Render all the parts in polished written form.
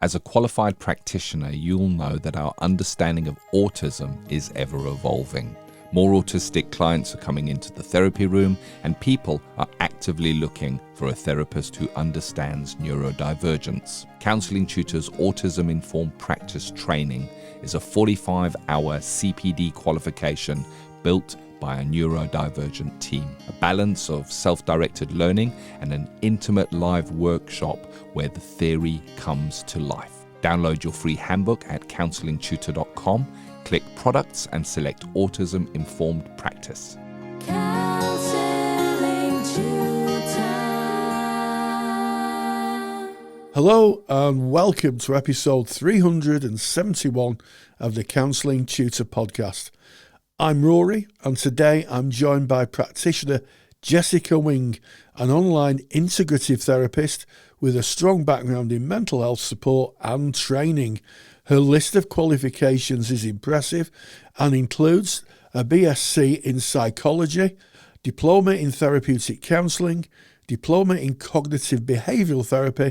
As a qualified practitioner, you'll know that our understanding of autism is ever evolving. More autistic clients are coming into the therapy room, and people are actively looking for a therapist who understands neurodivergence. Counselling Tutor's Autism-Informed Practice Training is a 45-hour CPD qualification built by a neurodivergent team. A balance of self-directed learning and an intimate live workshop where the theory comes to life. Download your free handbook at counsellingtutor.com. Click Products and select Autism Informed Practice. Counselling Tutor. Hello and welcome to episode 371 of the Counselling Tutor Podcast. I'm Rory, and today I'm joined by practitioner Jessica Wing, an online integrative therapist with a strong background in mental health support and training. Her list of qualifications is impressive and includes a BSc in psychology, diploma in therapeutic counselling, diploma in cognitive behavioural therapy,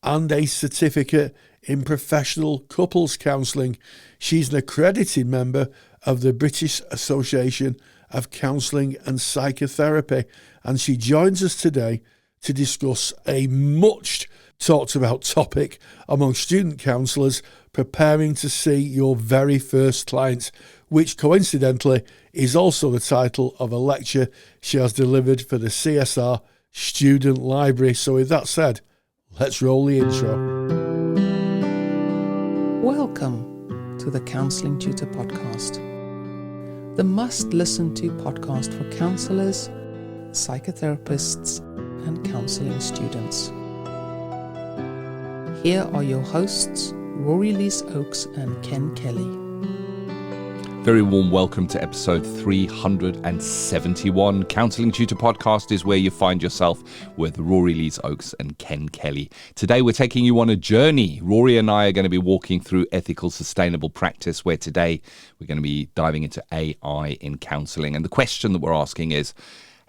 and a certificate in professional couples counselling. She's an accredited member of the British Association of Counselling and Psychotherapy, and she joins us today to discuss a much talked about topic among student counsellors preparing to see your very first client, which coincidentally is also the title of a lecture she has delivered for the CSR Student Library. So with that said, let's roll the intro. Welcome to the Counselling Tutor Podcast, the must-listen-to podcast for counsellors, psychotherapists, and counselling students. Here are your hosts, Rory Oakes and Ken Kelly. Very warm welcome to episode 371. Counselling Tutor Podcast is where you find yourself with Rory Oakes and Ken Kelly. Today we're taking you on a journey. Rory and I are going to be walking through ethical, sustainable practice, where today we're going to be diving into AI in counselling. And the question that we're asking is,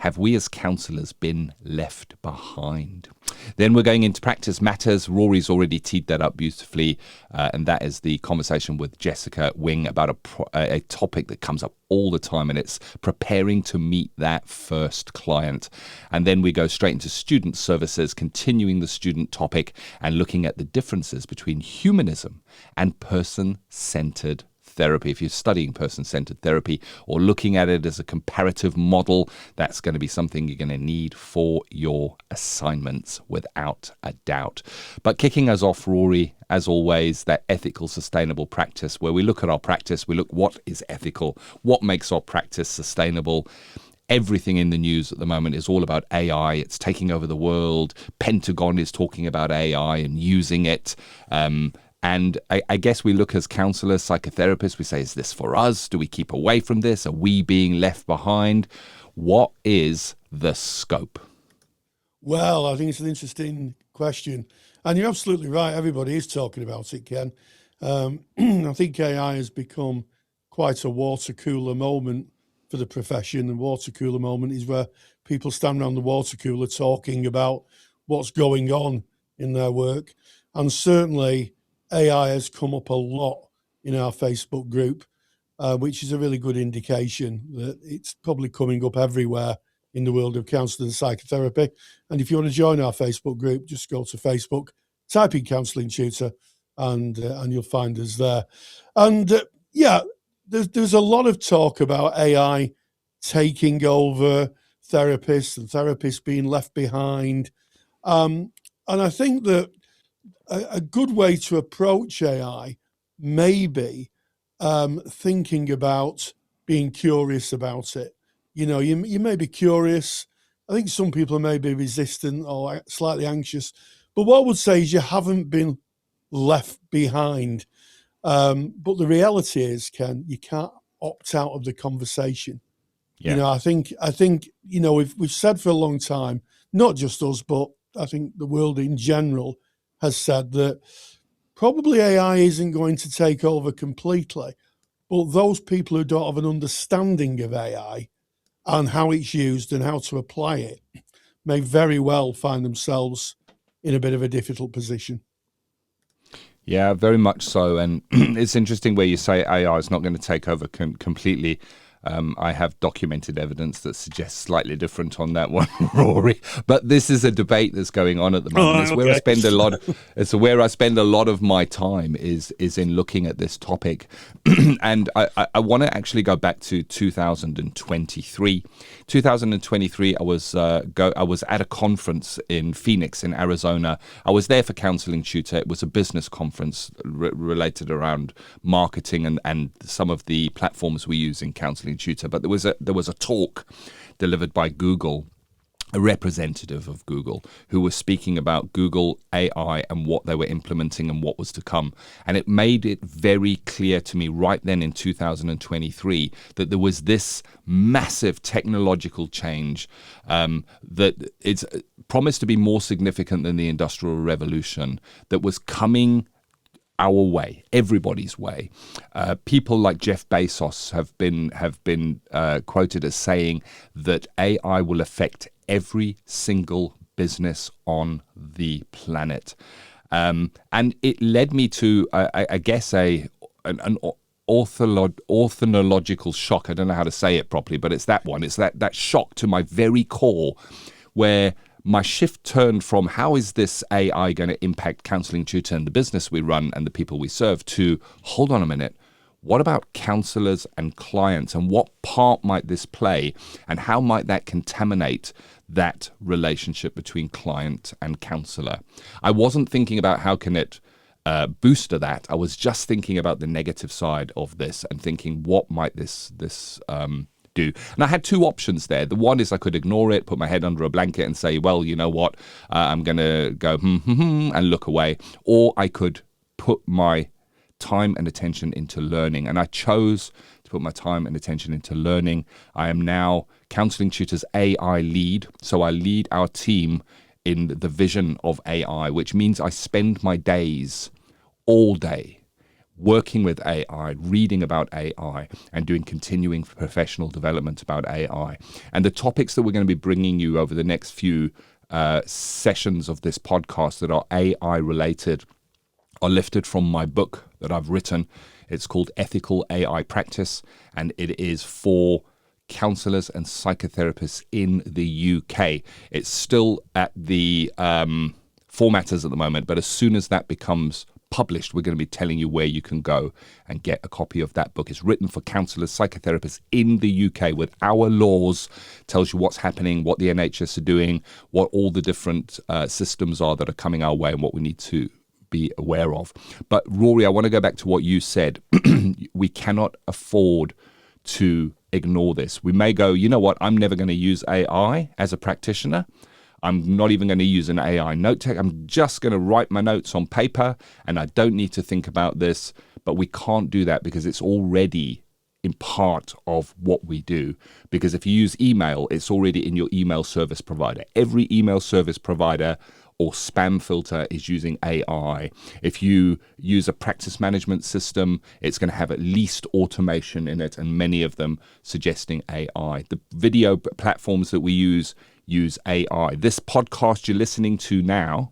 have we as counsellors been left behind? Then we're going into practice matters. Rory's already teed that up beautifully, and that is the conversation with Jessica Wing about a topic that comes up all the time, and it's preparing to meet that first client. And then we go straight into student services, continuing the student topic and looking at the differences between humanism and person-centered therapy. If you're studying person-centered therapy or looking at it as a comparative model, that's going to be something you're going to need for your assignments without a doubt. But kicking us off, Rory, as always, that ethical, sustainable practice, where we look at our practice, we look what is ethical, what makes our practice sustainable. Everything in the news at the moment is all about AI. It's taking over the world. Pentagon is talking about AI and using it. And I guess we look as counsellors, psychotherapists, we say, is this for us? Do we keep away from this? Are we being left behind? What is the scope? Well, I think it's an interesting question. And you're absolutely right. Everybody is talking about it, Ken. I think AI has become quite a water cooler moment for the profession. And water cooler moment is where people stand around the water cooler talking about what's going on in their work. And certainly AI has come up a lot in our Facebook group, which is a really good indication that it's probably coming up everywhere in the world of counselling and psychotherapy. And if you want to join our Facebook group, just go to Facebook, type in Counselling Tutor, and you'll find us there. And there's a lot of talk about AI taking over therapists and therapists being left behind. And I think that a good way to approach AI may be thinking about being curious about it. You know, you may be curious. I think some people may be resistant or slightly anxious. But what I would say is you haven't been left behind. But the reality is, Ken, you can't opt out of the conversation. Yeah. You know, I think you know, we've said for a long time, not just us, but I think the world in general has said that probably AI isn't going to take over completely, but those people who don't have an understanding of AI and how it's used and how to apply it may very well find themselves in a bit of a difficult position. Yeah, very much so. And it's interesting where you say AI is not going to take over completely. I have documented evidence that suggests slightly different on that one, Rory. But this is a debate that's going on at the moment. It's where I spend a lot. It's where I spend a lot of my time is in looking at this topic, and I want to actually go back to 2023. 2023, I was at a conference in Phoenix, in Arizona. I was there for Counselling Tutor. It was a business conference related around marketing and some of the platforms we use in Counselling Tutor. But there was a talk delivered by Google, a representative of Google, who was speaking about Google AI and what they were implementing and what was to come. And it made it very clear to me right then in 2023 that there was this massive technological change that it's promised to be more significant than the Industrial Revolution that was coming our way, everybody's way. People like Jeff Bezos have been quoted as saying that AI will affect every single business on the planet, and it led me to, I guess, an orthonological shock. I don't know how to say it properly, but it's that one. It's that shock to my very core, where my shift turned from how is this AI going to impact Counselling Tutor and the business we run and the people we serve to, hold on a minute, what about counsellors and clients, and what part might this play, and how might that contaminate that relationship between client and counsellor? I wasn't thinking about how can it booster that. I was just thinking about the negative side of this and thinking what might this do. And I had two options there. The one is I could ignore it, put my head under a blanket and say, well, you know what, I'm going to go and look away. Or I could put my time and attention into learning. And I chose to put my time and attention into learning. I am now Counselling Tutor's AI lead. So I lead our team in the vision of AI, which means I spend my days all day working with AI, reading about AI, and doing continuing professional development about AI. And the topics that we're going to be bringing you over the next few sessions of this podcast that are AI related are lifted from my book that I've written. It's called Ethical AI Practice, and it is for counsellors and psychotherapists in the UK. It's still at the formatters at the moment, but as soon as that becomes published, we're going to be telling you where you can go and get a copy of that book. It's written for counsellors, psychotherapists in the UK with our laws, tells you what's happening, what the NHS are doing, what all the different systems are that are coming our way and what we need to be aware of. But Rory, I want to go back to what you said. We cannot afford to ignore this. We may go, you know what, I'm never going to use AI as a practitioner. I'm not even going to use an AI note take. I'm just going to write my notes on paper and I don't need to think about this. But we can't do that because it's already in part of what we do. Because if you use email, it's already in your email service provider. Every email service provider or spam filter is using AI. If you use a practice management system, it's going to have at least automation in it, and many of them suggesting AI. The video platforms that we use AI. This podcast you're listening to now,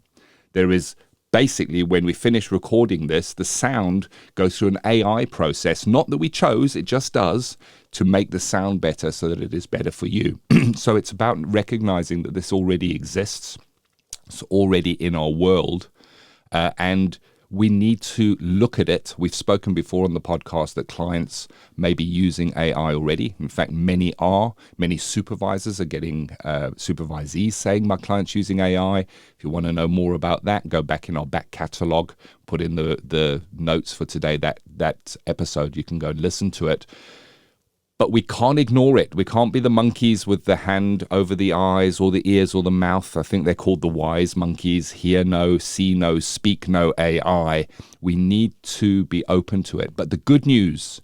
there is basically, when we finish recording this, the sound goes through an AI process, not that we chose, it just does, to make the sound better so that it is better for you. So it's about recognizing that this already exists. It's already in our world, and we need to look at it. We've spoken before on the podcast that clients may be using AI already. In fact, many are. Many supervisors are getting supervisees saying, my client's using AI. If you want to know more about that, go back in our back catalogue, put in the notes for today, that episode. You can go and listen to it. But we can't ignore it. We can't be the monkeys with the hand over the eyes or the ears or the mouth. I think they're called the wise monkeys. Hear no, see no, speak no AI. We need to be open to it. But the good news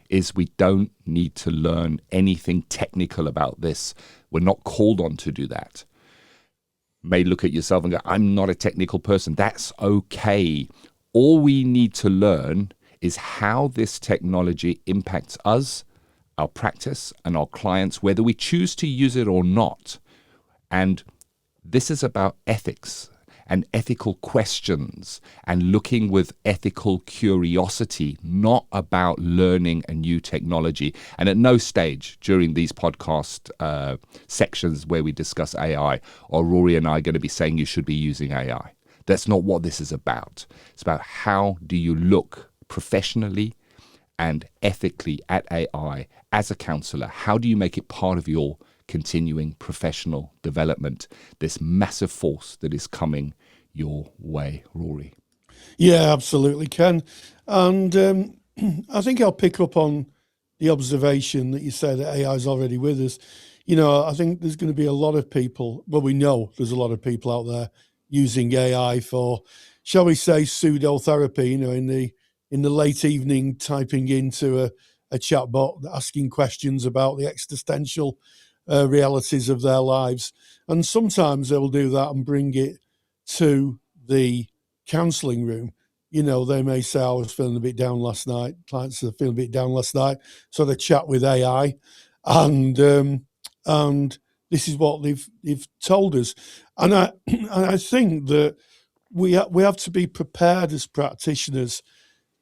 is we don't need to learn anything technical about this. We're not called on to do that. You may look at yourself and go, I'm not a technical person. That's okay. All we need to learn is how this technology impacts us, our practice, and our clients, whether we choose to use it or not. And this is about ethics. and ethical questions and looking with ethical curiosity, not about learning a new technology. And at no stage during these podcast sections where we discuss AI are Rory and I going to be saying you should be using AI. That's not what this is about. It's about how do you look professionally and ethically at AI as a counsellor. How do you make it part of your continuing professional development, this massive force that is coming your way, Rory? Yeah, absolutely, Ken. And I think I'll pick up on the observation that you say that AI is already with us. I think there's going to be a lot of people, well, we know there's a lot of people out there using AI for, shall we say, pseudo therapy, in the late evening, typing into a chatbot, asking questions about the existential realities of their lives. And sometimes they'll do that and bring it to the counselling room. They may say, I was feeling a bit down last night. Clients are feeling a bit down last night. So they chat with AI and this is what they've told us. And I think that we have to be prepared as practitioners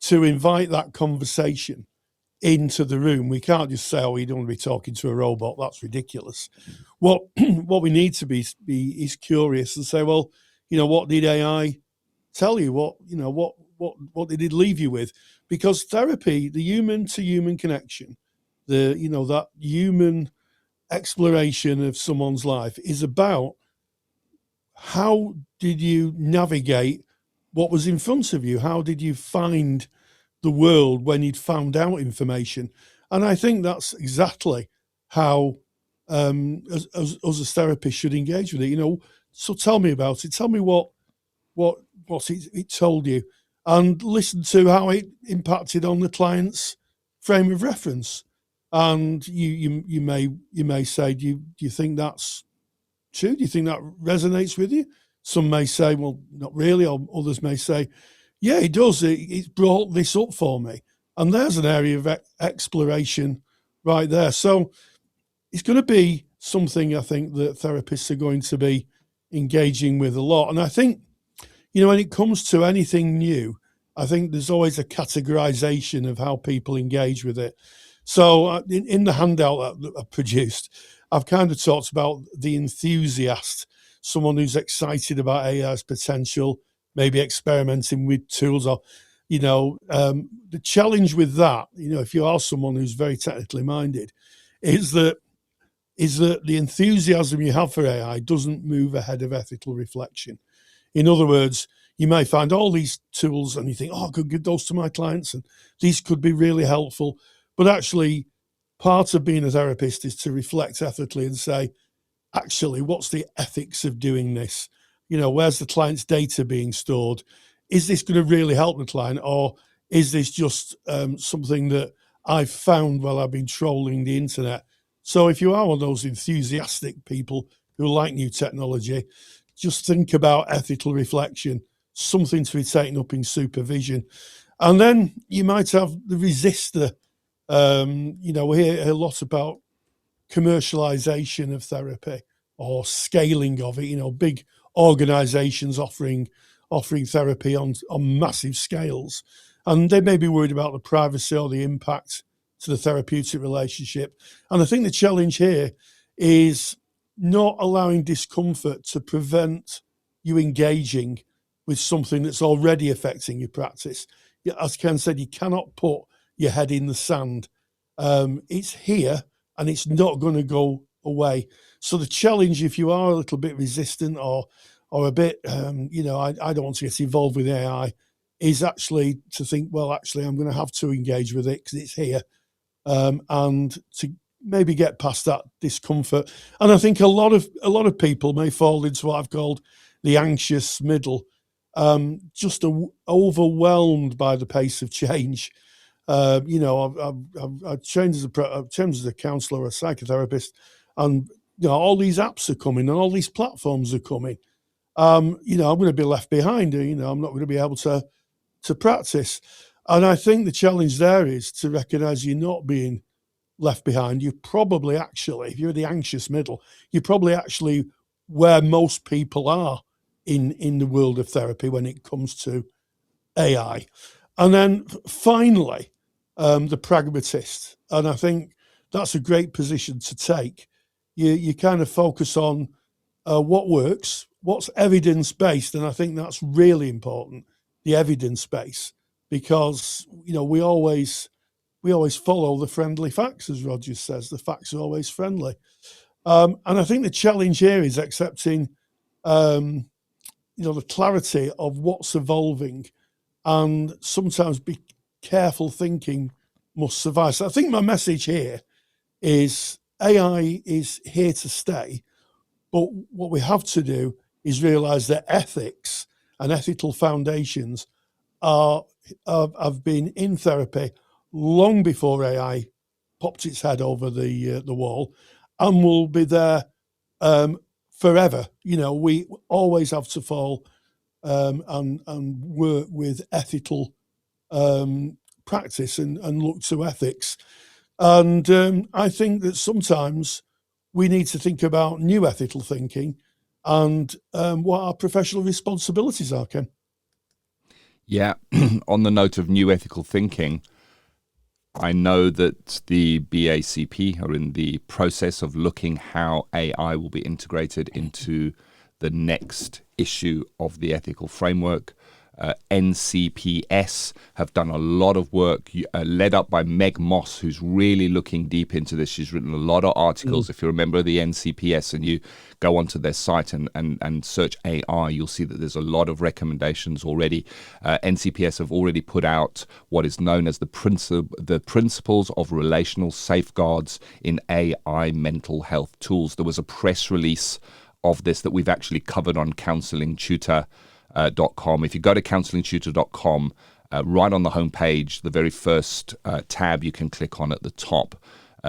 to invite that conversation into the room. We can't just say, "Oh, you don't want to be talking to a robot." That's ridiculous. What we need to be is curious and say, "Well, what did AI tell you? What did it leave you with?" Because therapy, the human to human connection, that human exploration of someone's life is about how did you navigate what was in front of you? How did you find the world when you'd found out information? And I think that's exactly how us as therapists should engage with it. So tell me about it. Tell me what it told you, and listen to how it impacted on the client's frame of reference. And you may say, do you think that's true? Do you think that resonates with you? Some may say, well, not really, or others may say, yeah, it does. It's brought this up for me. And there's an area of exploration right there. So it's going to be something I think that therapists are going to be engaging with a lot. And I think, when it comes to anything new, I think there's always a categorization of how people engage with it. So in the handout that I've produced, I've kind of talked about the enthusiast, someone who's excited about AI's potential, maybe experimenting with tools, or, the challenge with that, if you are someone who's very technically minded, is that the enthusiasm you have for AI doesn't move ahead of ethical reflection. In other words, you may find all these tools and you think, oh, I could give those to my clients and these could be really helpful. But actually, part of being a therapist is to reflect ethically and say, actually, what's the ethics of doing this? Where's the client's data being stored? Is this going to really help the client, or is this just something that I've found while I've been trolling the internet? So if you are one of those enthusiastic people who like new technology, just think about ethical reflection, something to be taken up in supervision. And then you might have the resistor. We hear a lot about commercialization of therapy or scaling of it, big organizations offering therapy on massive scales. And they may be worried about the privacy or the impact to the therapeutic relationship. And I think the challenge here is not allowing discomfort to prevent you engaging with something that's already affecting your practice. As Ken said, you cannot put your head in the sand. It's here and it's not going to go away. So the challenge, if you are a little bit resistant or a bit, I don't want to get involved with AI, is actually to think, well, actually, I'm going to have to engage with it because it's here, and to maybe get past that discomfort. And I think a lot of people may fall into what I've called the anxious middle, just overwhelmed by the pace of change. I've trained as a counsellor or a psychotherapist, and all these apps are coming and all these platforms are coming. I'm going to be left behind. I'm not going to be able to practice. And I think the challenge there is to recognise you're not being left behind. You're probably actually, if you're the anxious middle, you're probably actually where most people are in the world of therapy when it comes to AI. And then finally, the pragmatist. And I think that's a great position to take. You kind of focus on what works, what's evidence-based, and I think that's really important, the evidence base, because we always follow the friendly facts, as Rogers says. The facts are always friendly. And I think the challenge here is accepting the clarity of what's evolving, and sometimes be careful thinking must survive. So I think my message here is AI is here to stay, but what we have to do is realize that ethics and ethical foundations have been in therapy long before AI popped its head over the wall, and will be there forever. We always have to fall and work with ethical practice and look to ethics. And I think that sometimes we need to think about new ethical thinking and what our professional responsibilities are, Ken. Yeah, on the note of new ethical thinking, I know that the BACP are in the process of looking how AI will be integrated into the next issue of the ethical framework. NCPS have done a lot of work led up by Meg Moss, who's really looking deep into this. She's written a lot of articles. If you remember the NCPS and you go onto their site and search AI, you'll see that there's a lot of recommendations already. NCPS have already put out what is known as the principles of relational safeguards in AI mental health tools. There was a press release of this that we've actually covered on Counselling Tutor. .com. If you go to counsellingtutor.com, right on the homepage, the very first tab you can click on at the top,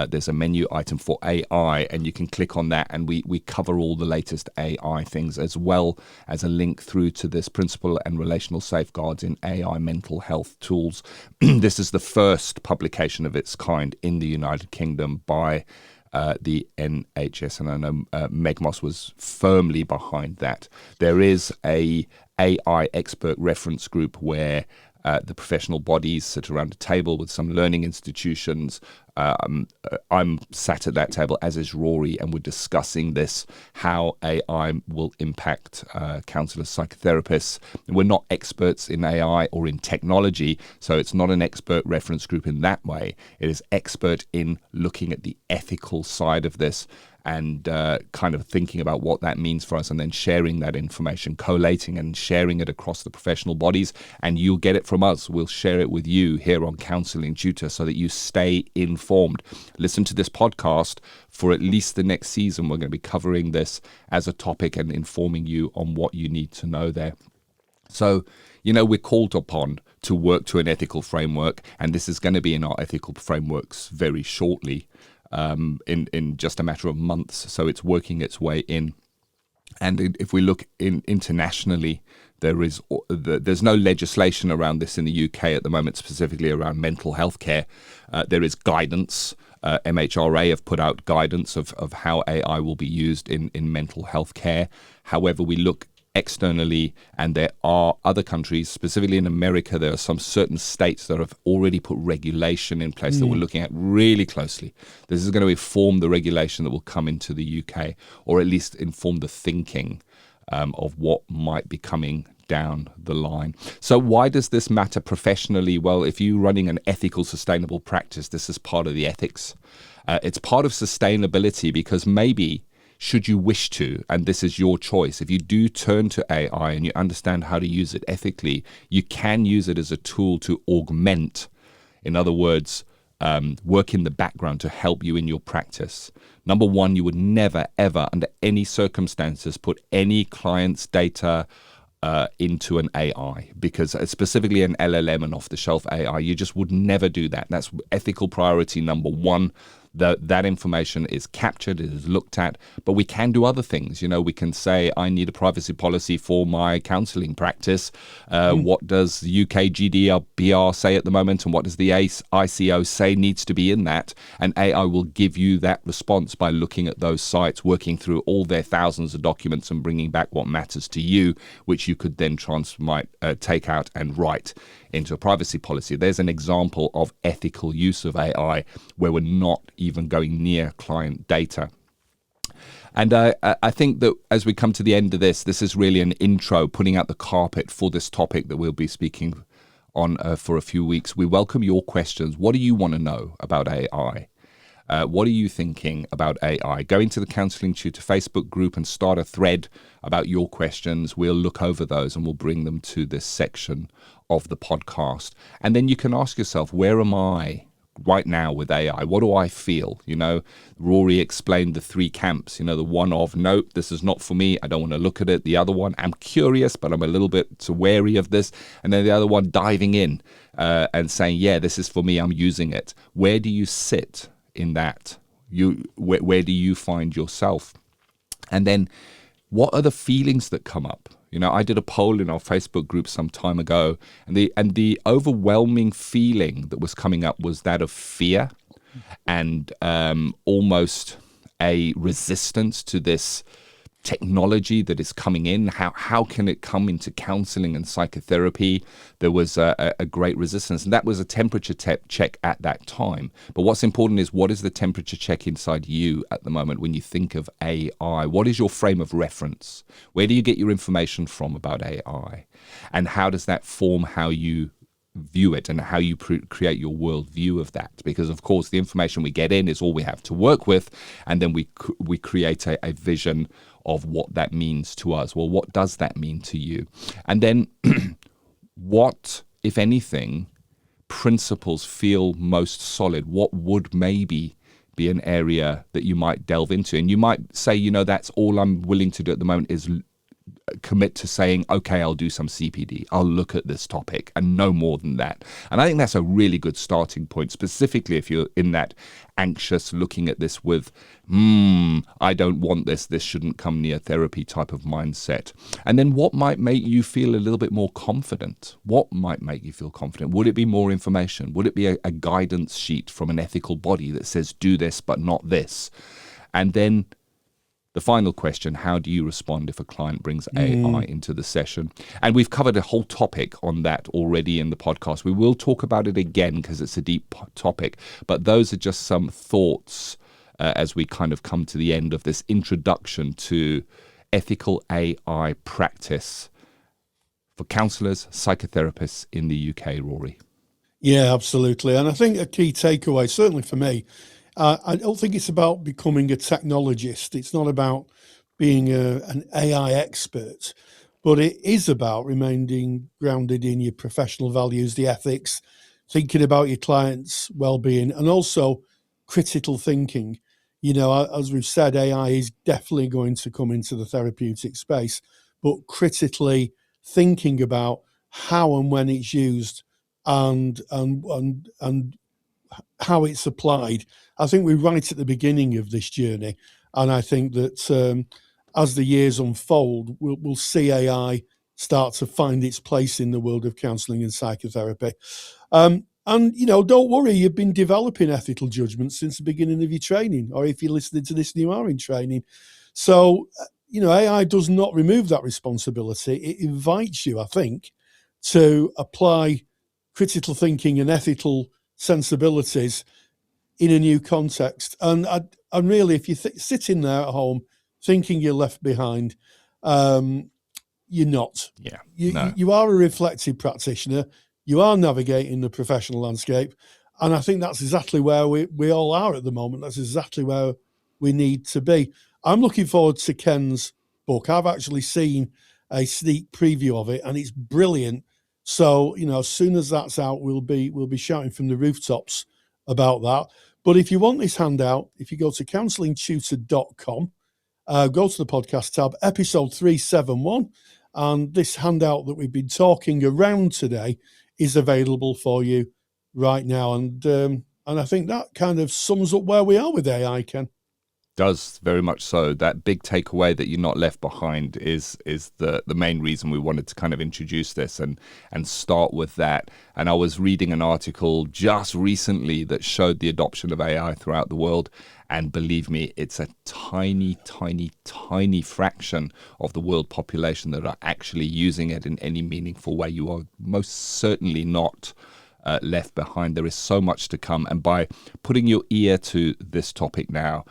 there's a menu item for AI, and you can click on that, and we cover all the latest AI things, as well as a link through to this principle and relational safeguards in AI mental health tools. This is the first publication of its kind in the United Kingdom by the NHS, and I know Meg Moss was firmly behind that. There is a AI expert reference group where the professional bodies sit around a table with some learning institutions. I'm sat at that table, as is Rory, and we're discussing this, how AI will impact counsellors, psychotherapists. We're not experts in AI or in technology, so it's not an expert reference group in that way. It is expert in looking at the ethical side of this and kind of thinking about what that means for us, and then sharing that information, collating and sharing it across the professional bodies. And you'll get it from us. We'll share it with you here on Counselling Tutor so that you stay informed. Listen to this podcast for at least the next season. We're going to be covering this as a topic and informing you on what you need to know there. So, we're called upon to work to an ethical framework, and this is going to be in our ethical frameworks very shortly. In just a matter of months, so it's working its way in. And if we look internationally, there's no legislation around this in the UK at the moment, specifically around mental health care. There is guidance. MHRA have put out guidance of how AI will be used in mental health care. However, we look externally, and there are other countries, specifically in America, there are some certain states that have already put regulation in place that we're looking at really closely. This is going to inform the regulation that will come into the UK, or at least inform the thinking of what might be coming down the line. So why does this matter professionally? Well, if you're running an ethical, sustainable practice, this is part of the ethics. It's part of sustainability, because maybe, should you wish to, and this is your choice, if you do turn to AI and you understand how to use it ethically, you can use it as a tool to augment, in other words, work in the background to help you in your practice. Number one, you would never, ever, under any circumstances, put any client's data into an AI, because specifically an LLM, an off-the-shelf AI, you just would never do that. That's ethical priority number one. that information is captured, it is looked at, but we can do other things. We can say, I need a privacy policy for my counselling practice. What does the UK GDPR say at the moment, and what does the ICO say needs to be in that? And AI will give you that response by looking at those sites, working through all their thousands of documents and bringing back what matters to you, which you could then take out and write into a privacy policy. There's an example of ethical use of AI where we're not even going near client data. And I think that as we come to the end of this is really an intro, putting out the carpet for this topic that we'll be speaking on for a few weeks. We welcome your questions. What do you want to know about AI? What are you thinking about AI? Go into the Counselling Tutor Facebook group and start a thread about your questions. We'll look over those and we'll bring them to this section of the podcast. And then you can ask yourself, where am I right now with AI? What do I feel? Rory explained the three camps, the one of, nope, this is not for me, I don't want to look at it. The other one, I'm curious, but I'm a little bit wary of this. And then the other one, diving in and saying, yeah, this is for me, I'm using it. Where do you sit in that? Where do you find yourself? And then what are the feelings that come up? I did a poll in our Facebook group some time ago, and the overwhelming feeling that was coming up was that of fear and almost a resistance to this technology that is coming in. How can it come into counseling and psychotherapy? There was a great resistance, and that was a temperature check at that time. But what's important is, what is the temperature check inside you at the moment when you think of AI? What is your frame of reference? Where do you get your information from about AI? And how does that form how you view it and how you create your world view of that? Because of course the information we get in is all we have to work with, and then we create a vision of what that means to us. Well, what does that mean to you? And then what, if anything, principles feel most solid? What would maybe be an area that you might delve into? And you might say, that's all I'm willing to do at the moment is commit to saying, okay, I'll do some CPD. I'll look at this topic and no more than that. And I think that's a really good starting point, specifically if you're in that anxious, looking at this with, I don't want this. This shouldn't come near therapy type of mindset. And then what might make you feel a little bit more confident? What might make you feel confident? Would it be more information? Would it be a guidance sheet from an ethical body that says, do this, but not this? And then the final question, how do you respond if a client brings AI into the session? And we've covered a whole topic on that already in the podcast. We will talk about it again because it's a deep topic, but those are just some thoughts as we kind of come to the end of this introduction to ethical AI practice for counsellors, psychotherapists in the UK, Rory. Yeah, absolutely. And I think a key takeaway, certainly for me, I don't think it's about becoming a technologist. It's not about being an AI expert, but it is about remaining grounded in your professional values, the ethics, thinking about your clients' well-being, and also critical thinking. As we've said, AI is definitely going to come into the therapeutic space, but critically thinking about how and when it's used and how it's applied. I think we're right at the beginning of this journey, and I think that as the years unfold, we'll see AI start to find its place in the world of counselling and psychotherapy. And don't worry, you've been developing ethical judgment since the beginning of your training, or if you're listening to this and you are in training. So, AI does not remove that responsibility. It invites you, I think, to apply critical thinking and ethical sensibilities in a new context. And really, if you're sitting there at home thinking you're left behind, you're not. Yeah, You are a reflective practitioner. You are navigating the professional landscape. And I think that's exactly where we all are at the moment. That's exactly where we need to be. I'm looking forward to Ken's book. I've actually seen a sneak preview of it, and it's brilliant. So, as soon as that's out, we'll be shouting from the rooftops about that. But if you want this handout, if you go to counsellingtutor.com, go to the podcast tab, episode 371, and this handout that we've been talking around today is available for you right now. And And I think that kind of sums up where we are with AI, Ken. Does, very much so. That big takeaway that you're not left behind is the main reason we wanted to kind of introduce this and start with that. And I was reading an article just recently that showed the adoption of AI throughout the world. And believe me, it's a tiny, tiny, tiny fraction of the world population that are actually using it in any meaningful way. You are most certainly not left behind. There is so much to come. And by putting your ear to this topic now,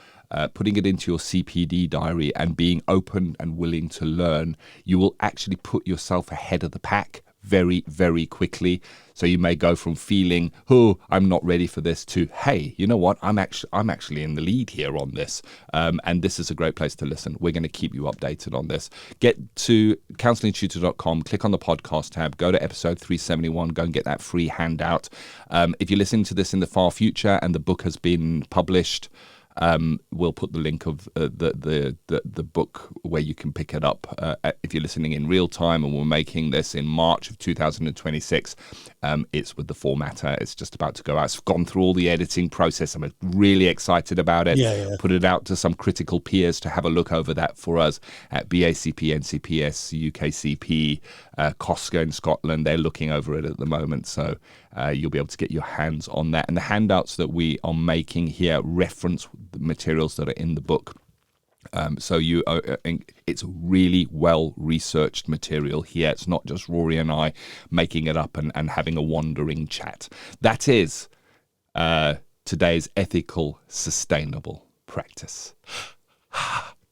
putting it into your CPD diary and being open and willing to learn, you will actually put yourself ahead of the pack very, very quickly. So you may go from feeling, oh, I'm not ready for this, to, hey, you know what? I'm actually in the lead here on this. And this is a great place to listen. We're going to keep you updated on this. Get to counsellingtutor.com, click on the podcast tab, go to episode 371, go and get that free handout. If you're listening to this in the far future and the book has been published, we'll put the link of the book where you can pick it up if you're listening in real time, and we're making this in March of 2026. It's with the formatter. It's just about to go out. It's gone through all the editing process. I'm really excited about it. Yeah. Put it out to some critical peers to have a look over that for us at BACP, NCPS, UKCP, Costco in Scotland. They're looking over it at the moment. So you'll be able to get your hands on that. And the handouts that we are making here reference the materials that are in the book. So it's really well-researched material here. It's not just Rory and I making it up and having a wandering chat. That is today's ethical, sustainable practice.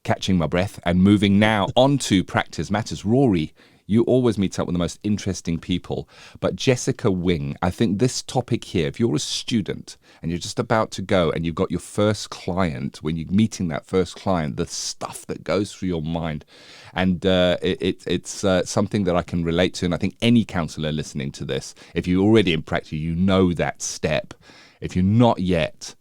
Catching my breath and moving now on to Practice Matters. Rory, you always meet up with the most interesting people. But Jessica Wing, I think this topic here, if you're a student and you're just about to go and you've got your first client, when you're meeting that first client, the stuff that goes through your mind, and it's something that I can relate to. And I think any counsellor listening to this, if you're already in practice, you know that step. If you're not yet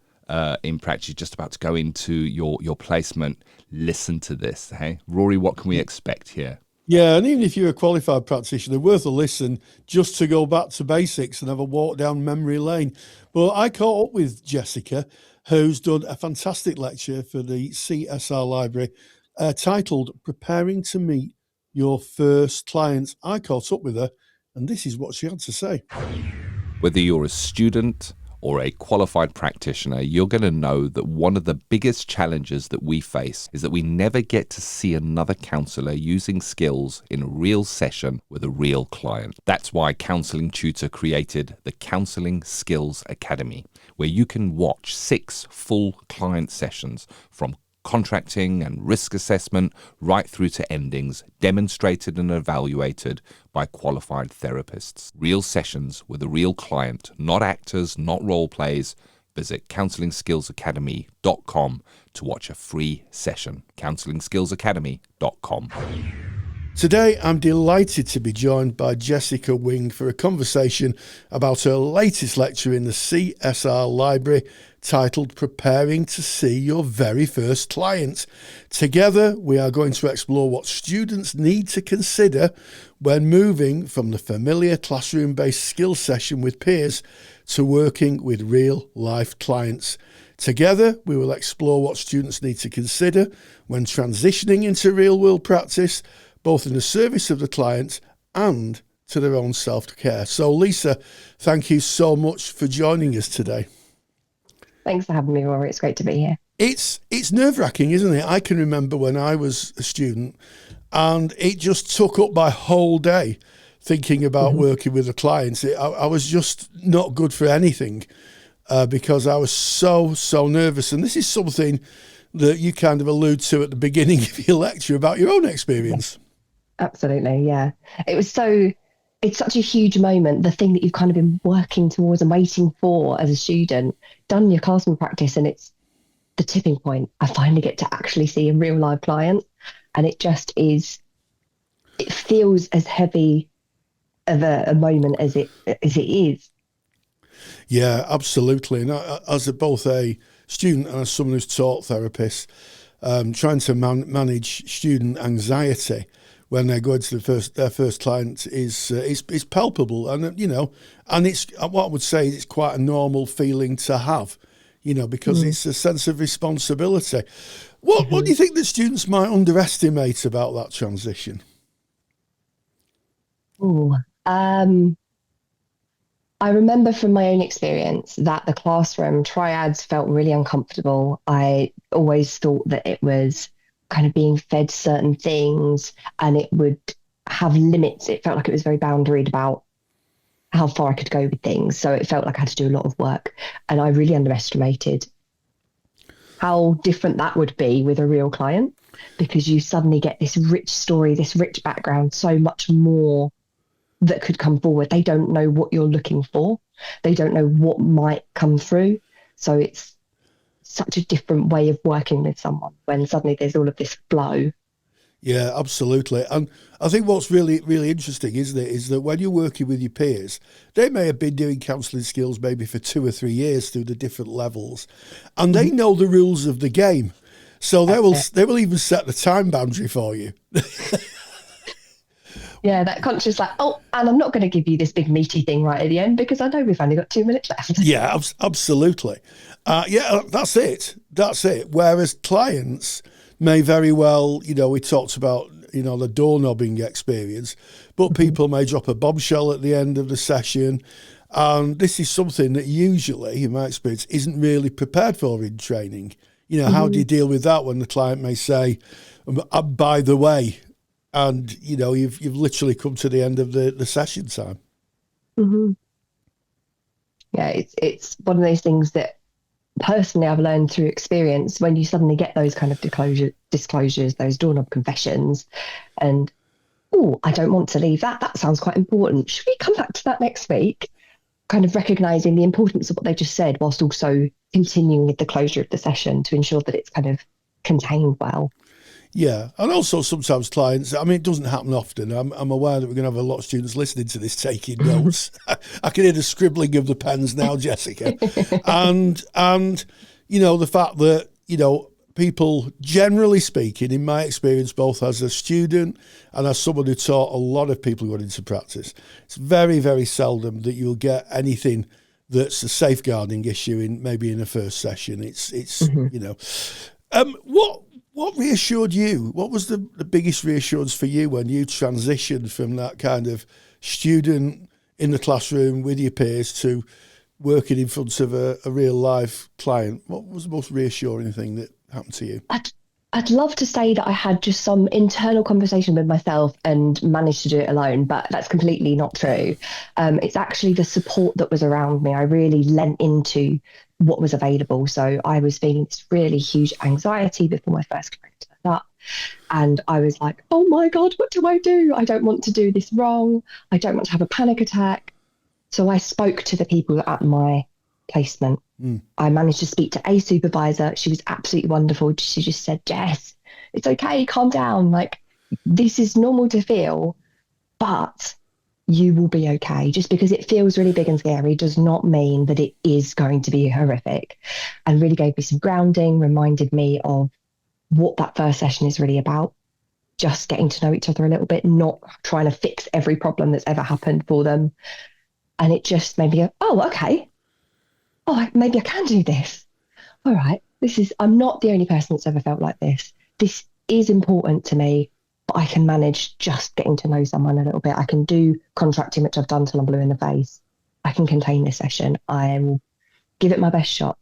in practice, you're just about to go into your placement, listen to this. Hey, Rory, what can we expect here? Yeah, and even if you're a qualified practitioner, worth a listen just to go back to basics and have a walk down memory lane. But I caught up with Jessica, who's done a fantastic lecture for the CSR Library titled Preparing to Meet Your First Clients. I caught up with her, and this is what she had to say. Whether you're a student or a qualified practitioner, you're going to know that one of the biggest challenges that we face is that we never get to see another counsellor using skills in a real session with a real client. That's why Counselling Tutor created the Counselling Skills Academy, where you can watch 6 full client sessions from contracting and risk assessment right through to endings, demonstrated and evaluated by qualified therapists. Real sessions with a real client, not actors, not role plays. Visit counsellingskillsacademy.com to watch a free session. counsellingskillsacademy.com. Today, I'm delighted to be joined by Jessica Wing for a conversation about her latest lecture in the CSR Library titled Preparing to See Your Very First Client. Together, we are going to explore what students need to consider when moving from the familiar classroom-based skill session with peers to working with real-life clients. Together, we will explore what students need to consider when transitioning into real-world practice, both in the service of the client and to their own self-care. So, Lisa, thank you so much for joining us today. Thanks for having me, Rory. It's great to be here. It's nerve-wracking, isn't it? I can remember when I was a student and it just took up my whole day thinking about working with the clients. I was just not good for anything because I was so nervous. And this is something that you kind of allude to at the beginning of your lecture about your own experience. Absolutely, yeah. It's such a huge moment, the thing that you've kind of been working towards and waiting for as a student, done your classroom practice, and it's the tipping point. I finally get to actually see a real live client, and it feels as heavy of a moment as it is. Yeah, absolutely. And as both a student and as someone who's taught therapists, trying to manage student anxiety when they're going to their first client is palpable, and and it's what I would say it's quite a normal feeling to have, because it's a sense of responsibility. What do you think that students might underestimate about that transition? Ooh, I remember from my own experience that the classroom triads felt really uncomfortable. I always thought that it was kind of being fed certain things and it would have limits. It felt like it was very boundaried about how far I could go with things. So it felt like I had to do a lot of work. And I really underestimated how different that would be with a real client, because you suddenly get this rich story, this rich background, so much more that could come forward. They don't know what you're looking for. They don't know what might come through. So it's such a different way of working with someone when suddenly there's all of this flow. Yeah, absolutely. And I think what's really, really interesting, isn't it, is that when you're working with your peers, they may have been doing counselling skills maybe for 2 or 3 years through the different levels, and they know the rules of the game. So they will even set the time boundary for you. Yeah, that conscious and I'm not going to give you this big meaty thing right at the end because I know we've only got 2 minutes left. Yeah, absolutely. That's it. Whereas clients may very well, we talked about, the doorknobbing experience, but people may drop a bombshell at the end of the session. And this is something that usually, in my experience, isn't really prepared for in training. How do you deal with that when the client may say, by the way, and you've literally come to the end of the session time. Mm-hmm. Yeah, it's one of those things that personally I've learned through experience. When you suddenly get those kind of disclosures, those doorknob confessions, and I don't want to leave that. That sounds quite important. Should we come back to that next week? Kind of recognizing the importance of what they just said, whilst also continuing with the closure of the session to ensure that it's kind of contained well. Yeah, and also sometimes clients, it doesn't happen often. I'm aware that we're going to have a lot of students listening to this taking notes. I can hear the scribbling of the pens now, Jessica. and the fact that, people, generally speaking, in my experience, both as a student and as someone who taught a lot of people going into practice, it's very, very seldom that you'll get anything that's a safeguarding issue in a first session. It's What reassured you? What was the biggest reassurance for you when you transitioned from that kind of student in the classroom with your peers to working in front of a real life client? What was the most reassuring thing that happened to you? I'd love to say that I had just some internal conversation with myself and managed to do it alone, but that's completely not true. It's actually the support that was around me. I really lent into what was available. So I was feeling this really huge anxiety before my first client turned up. And I was like, oh my God, what do I do? I don't want to do this wrong. I don't want to have a panic attack. So I spoke to the people at my placement. I managed to speak to a supervisor. She was absolutely wonderful. She just said, Jess, it's okay, calm down. Like, this is normal to feel, but you will be okay. Just because it feels really big and scary does not mean that it is going to be horrific. And really gave me some grounding, reminded me of what that first session is really about. Just getting to know each other a little bit, not trying to fix every problem that's ever happened for them. And it just made me go, oh, okay. Maybe I can do this. All right. I'm not the only person that's ever felt like this. This is important to me, but I can manage just getting to know someone a little bit. I can do contracting, which I've done till I'm blue in the face. I can contain this session. I will give it my best shot.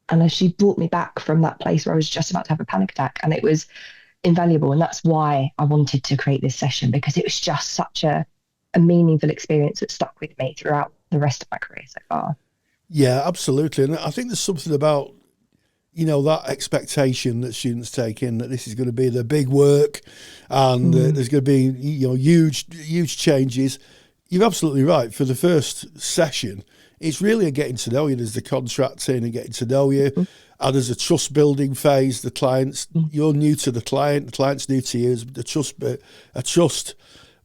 And as she brought me back from that place where I was just about to have a panic attack, and it was invaluable. And that's why I wanted to create this session, because it was just such a meaningful experience that stuck with me throughout the rest of my career so far. Yeah, absolutely. And I think there's something about, that expectation that students take in, that this is going to be the big work and there's going to be, huge changes. You're absolutely right. For the first session, it's really a getting to know you. There's the contracting and getting to know you. And there's a trust building phase. The clients, you're new to the client's new to you. There's a trust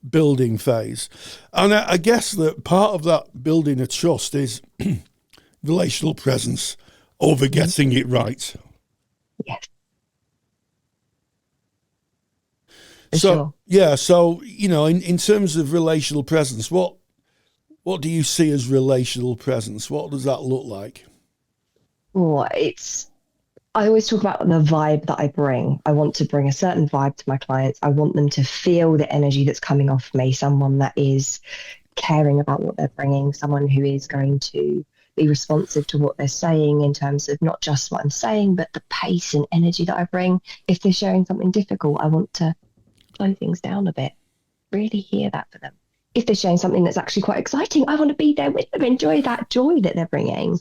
building phase. And I guess that part of that building a trust is relational presence over getting it right. Yes. for sure. Yeah, so in terms of relational presence, what do you see as relational presence? What does that look like? Oh, I always talk about the vibe that I bring. I want to bring a certain vibe to my clients. I want them to feel the energy that's coming off me, someone that is caring about what they're bringing, someone who is going to be responsive to what they're saying in terms of not just what I'm saying, but the pace and energy that I bring. If they're sharing something difficult, I want to slow things down a bit, really hear that for them. If they're sharing something that's actually quite exciting, I want to be there with them, enjoy that joy that they're bringing.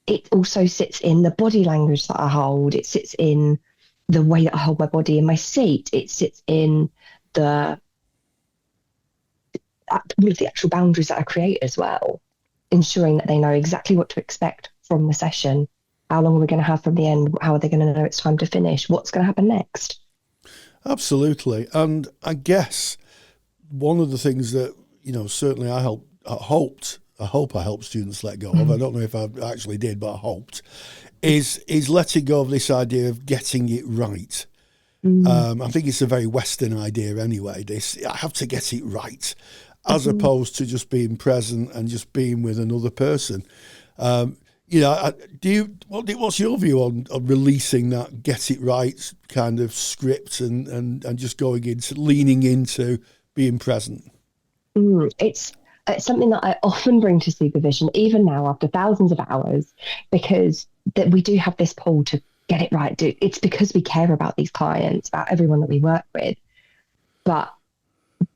It also sits in the body language that I hold. It sits in the way that I hold my body in my seat. It sits in all of the actual boundaries that I create as well, ensuring that they know exactly what to expect from the session. How long are we going to have from the end? How are they going to know it's time to finish? What's going to happen next? Absolutely. And I guess one of the things that, certainly I hope I helped students let go of. I don't know if I actually did, but I hoped, is letting go of this idea of getting it right. I think it's a very Western idea anyway. I have to get it right, as opposed to just being present and just being with another person. What's your view on releasing that get it right kind of script and just leaning into being present? It's something that I often bring to supervision, even now after thousands of hours, because that we do have this pull to get it right. It's because we care about these clients, about everyone that we work with. But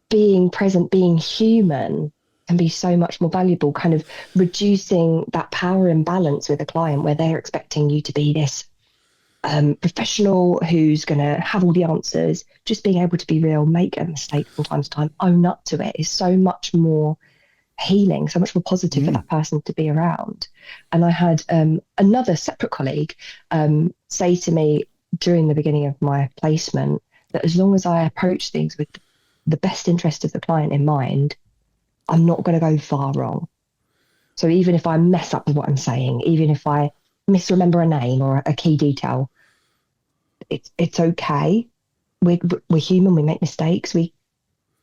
being present, being human can be so much more valuable, kind of reducing that power imbalance with a client where they're expecting you to be this professional who's going to have all the answers. Just being able to be real, make a mistake from time to time, own up to it is so much more healing, so much more positive for that person to be around. And I had another separate colleague say to me during the beginning of my placement that as long as I approach things with the best interest of the client in mind, I'm not going to go far wrong. So even if I mess up with what I'm saying, even if I misremember a name or a key detail, it's okay. We're human. We make mistakes.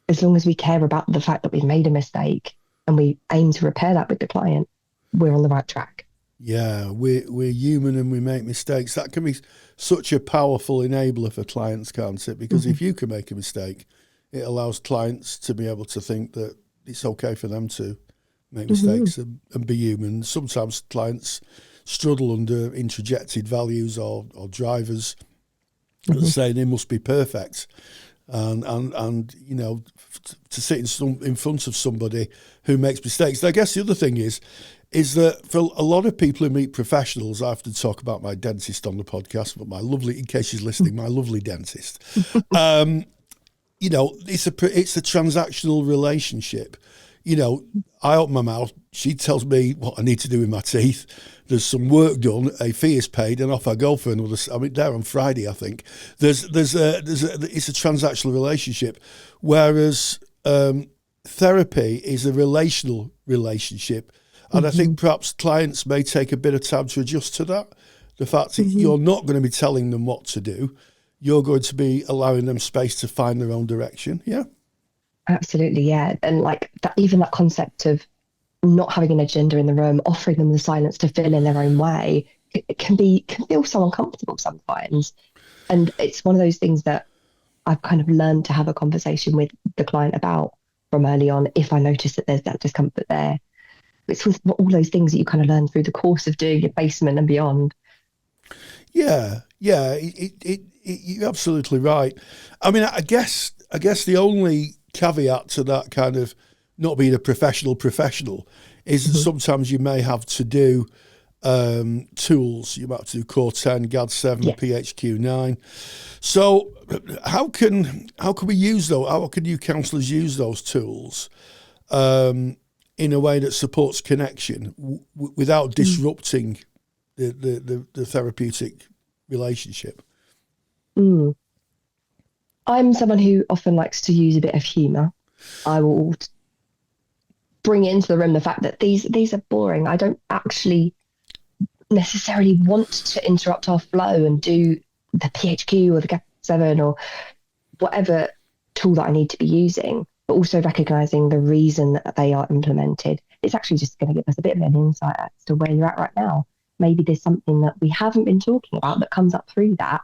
As long as we care about the fact that we've made a mistake and we aim to repair that with the client, we're on the right track. Yeah, we're human and we make mistakes. That can be such a powerful enabler for clients, can't it? Because if you can make a mistake, it allows clients to be able to think that it's okay for them to make mistakes and be human. Sometimes clients struggle under introjected values or drivers that say they must be perfect. And to sit in front of somebody who makes mistakes. And I guess the other thing is that for a lot of people who meet professionals, I have to talk about my dentist on the podcast, but in case she's listening, my lovely dentist. It's a transactional relationship. I open my mouth, she tells me what I need to do with my teeth. There's some work done, a fee is paid, and off I go for another. There on Friday, I think. It's a transactional relationship, whereas therapy is a relational relationship, and I think perhaps clients may take a bit of time to adjust to that. The fact that you're not going to be telling them what to do, you're going to be allowing them space to find their own direction. Yeah. Absolutely, yeah. And like that, even that concept of not having an agenda in the room, offering them the silence to fill in their own way, it can feel so uncomfortable sometimes. And it's one of those things that I've kind of learned to have a conversation with the client about from early on if I notice that there's that discomfort there. It's with all those things that you kind of learn through the course of doing your placement and beyond. Yeah, you're absolutely right. I mean, I guess the only caveat to that kind of not being a professional is that sometimes you may have to do tools. You might have to do Core 10, GAD 7, PHQ 9. So how can we use those? How can you counsellors use those tools in a way that supports connection without disrupting the therapeutic relationship? I'm someone who often likes to use a bit of humour. I will bring into the room the fact that these are boring. I don't actually necessarily want to interrupt our flow and do the PHQ or the GAP 7 or whatever tool that I need to be using, but also recognizing the reason that they are implemented. It's actually just going to give us a bit of an insight as to where you're at right now. Maybe there's something that we haven't been talking about that comes up through that.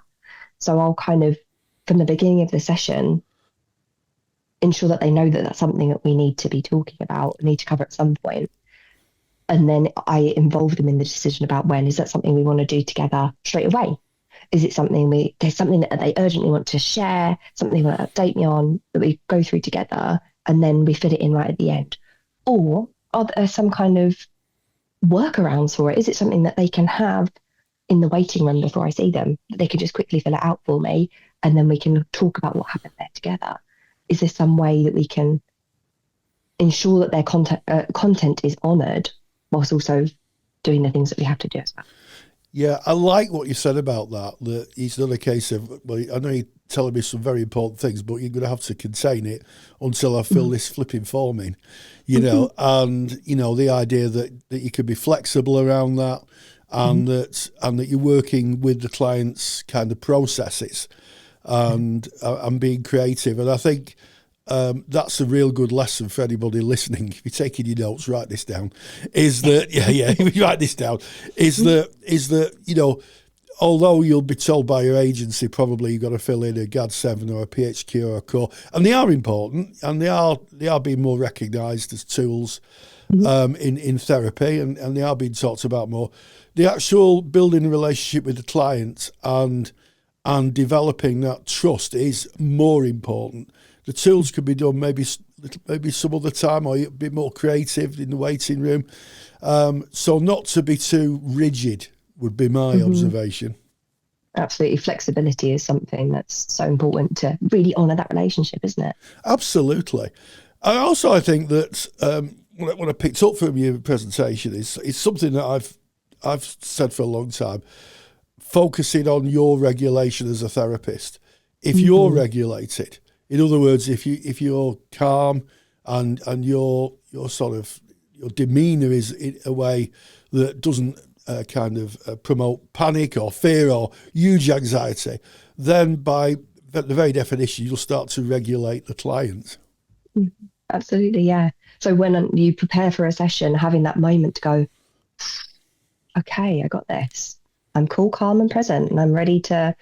So I'll kind of, from the beginning of the session, ensure that they know that that's something that we need to be talking about, need to cover at some point. And then I involve them in the decision about when. Is that something we want to do together straight away? Is it something there's something that they urgently want to share, something they want to update me on that we go through together, and then we fit it in right at the end? Or are there some kind of workarounds for it? Is it something that they can have in the waiting room before I see them, that they can just quickly fill it out for me, and then we can talk about what happened there together? Is there some way that we can ensure that their content is honoured whilst also doing the things that we have to do as well? Yeah, I like what you said about that it's not a case of, well, I know you're telling me some very important things, but you're going to have to contain it until I fill this flipping form in, and, the idea that you could be flexible around that, and that you're working with the client's kind of processes and being creative. And I think that's a real good lesson for anybody listening. If you're taking your notes, write this down. Is that if you write this down, is that although you'll be told by your agency probably you've got to fill in a GAD-7 or a PHQ or a core, and they are important, and they are being more recognised as tools in therapy, and they are being talked about more. The actual building a relationship with the client and developing that trust is more important. The tools could be done maybe some other time, or be more creative in the waiting room. So not to be too rigid would be my observation. Absolutely. Flexibility is something that's so important to really honour that relationship, isn't it? Absolutely. And also I think that what I picked up from your presentation is something that I've said for a long time, focusing on your regulation as a therapist. If you're regulated, in other words, if you're calm and your sort of your demeanour is in a way that doesn't promote panic or fear or huge anxiety, then by the very definition, you'll start to regulate the client. Absolutely, yeah. So when you prepare for a session, having that moment to go, okay, I got this. I'm cool, calm and present, and I'm ready to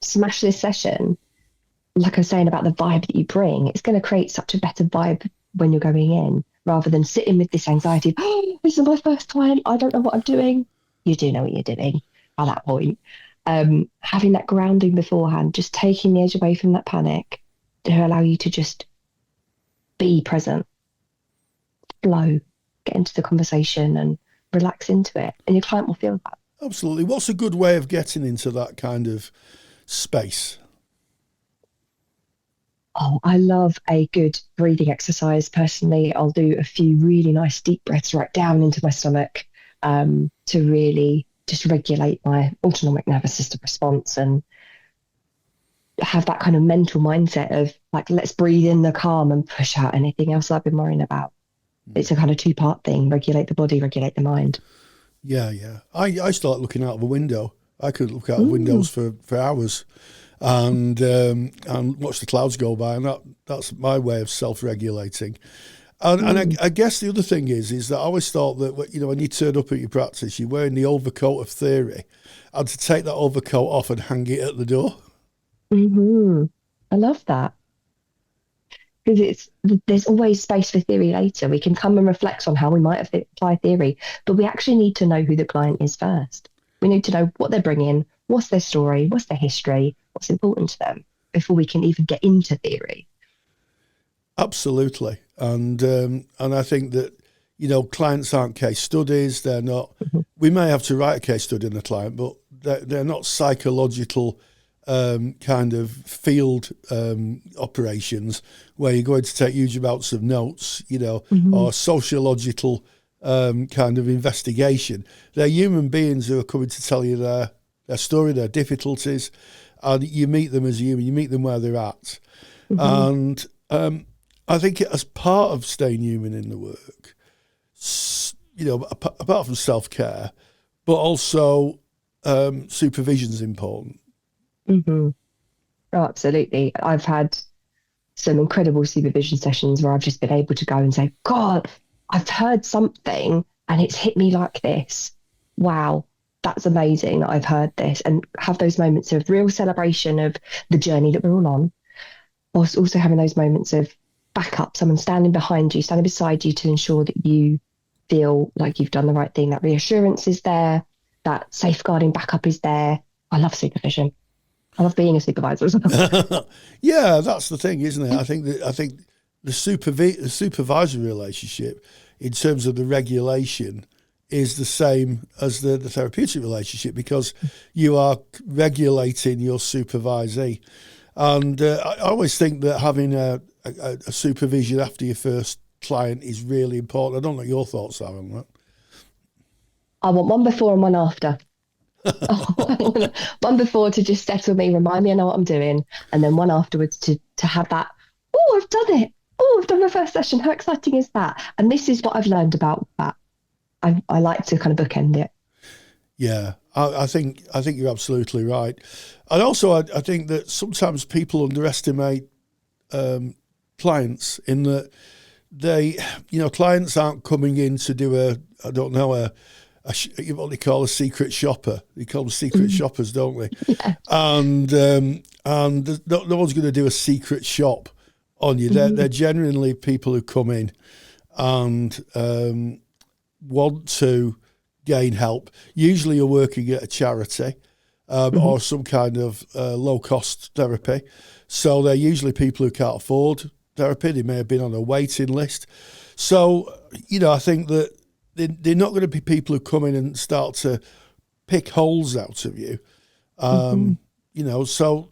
smash this session. Like I was saying about the vibe that you bring, it's going to create such a better vibe when you're going in, rather than sitting with this anxiety of, oh, this is my first time, I don't know what I'm doing. You do know what you're doing at that point. Having that grounding beforehand, just taking the edge away from that panic to allow you to just be present, flow, get into the conversation and relax into it, and your client will feel that. Absolutely. What's a good way of getting into that kind of space? Oh, I love a good breathing exercise. Personally, I'll do a few really nice deep breaths right down into my stomach to really just regulate my autonomic nervous system response and have that kind of mental mindset of like, let's breathe in the calm and push out anything else I've been worrying about. It's a kind of two-part thing: regulate the body, regulate the mind. Yeah. I start looking out of a window. I could look out of windows for hours and watch the clouds go by, and that's my way of self-regulating. And I guess the other thing is that I always thought that when you turn up at your practice, you're wearing the overcoat of theory, and to take that overcoat off and hang it at the door. I love that, because there's always space for theory later. We can come and reflect on how we might have applied theory, but we actually need to know who the client is first. We need to know what they're bringing, what's their story, what's their history, what's important to them, before we can even get into theory. Absolutely. And I think that, clients aren't case studies. They're not, we may have to write a case study on a client, but they're not psychological kind of field operations where you're going to take huge amounts of notes, or sociological kind of investigation. They're human beings who are coming to tell you their story, their difficulties, and you meet them as a human, you meet them where they're at. And I think as part of staying human in the work, apart from self-care, but also supervision is important. Oh, absolutely. I've had some incredible supervision sessions where I've just been able to go and say, God, I've heard something and it's hit me like this. Wow, that's amazing that I've heard this, and have those moments of real celebration of the journey that we're all on, whilst also having those moments of backup, someone standing behind you, standing beside you to ensure that you feel like you've done the right thing. That reassurance is there, that safeguarding backup is there. I love supervision. I love being a supervisor as well. Yeah, that's the thing, isn't it? I think the supervisory relationship, in terms of the regulation, is the same as the therapeutic relationship, because you are regulating your supervisee. And I always think that having a supervision after your first client is really important. I don't know what your thoughts are on that. I want one before and one after. One before to just settle me, remind me I know what I'm doing, and then one afterwards to have that, oh, I've done it. Oh, I've done my first session. How exciting is that? And this is what I've learned about that. I like to kind of bookend it. Yeah, I think you're absolutely right. And also, I think that sometimes people underestimate clients, in that clients aren't coming in to do what they call a secret shopper. They call them secret shoppers, don't they? Yeah. And no one's going to do a secret shop on you. They're genuinely people who come in and want to gain help. Usually you're working at a charity or some kind of low-cost therapy. So they're usually people who can't afford therapy. They may have been on a waiting list. So, I think that they're not going to be people who come in and start to pick holes out of you. So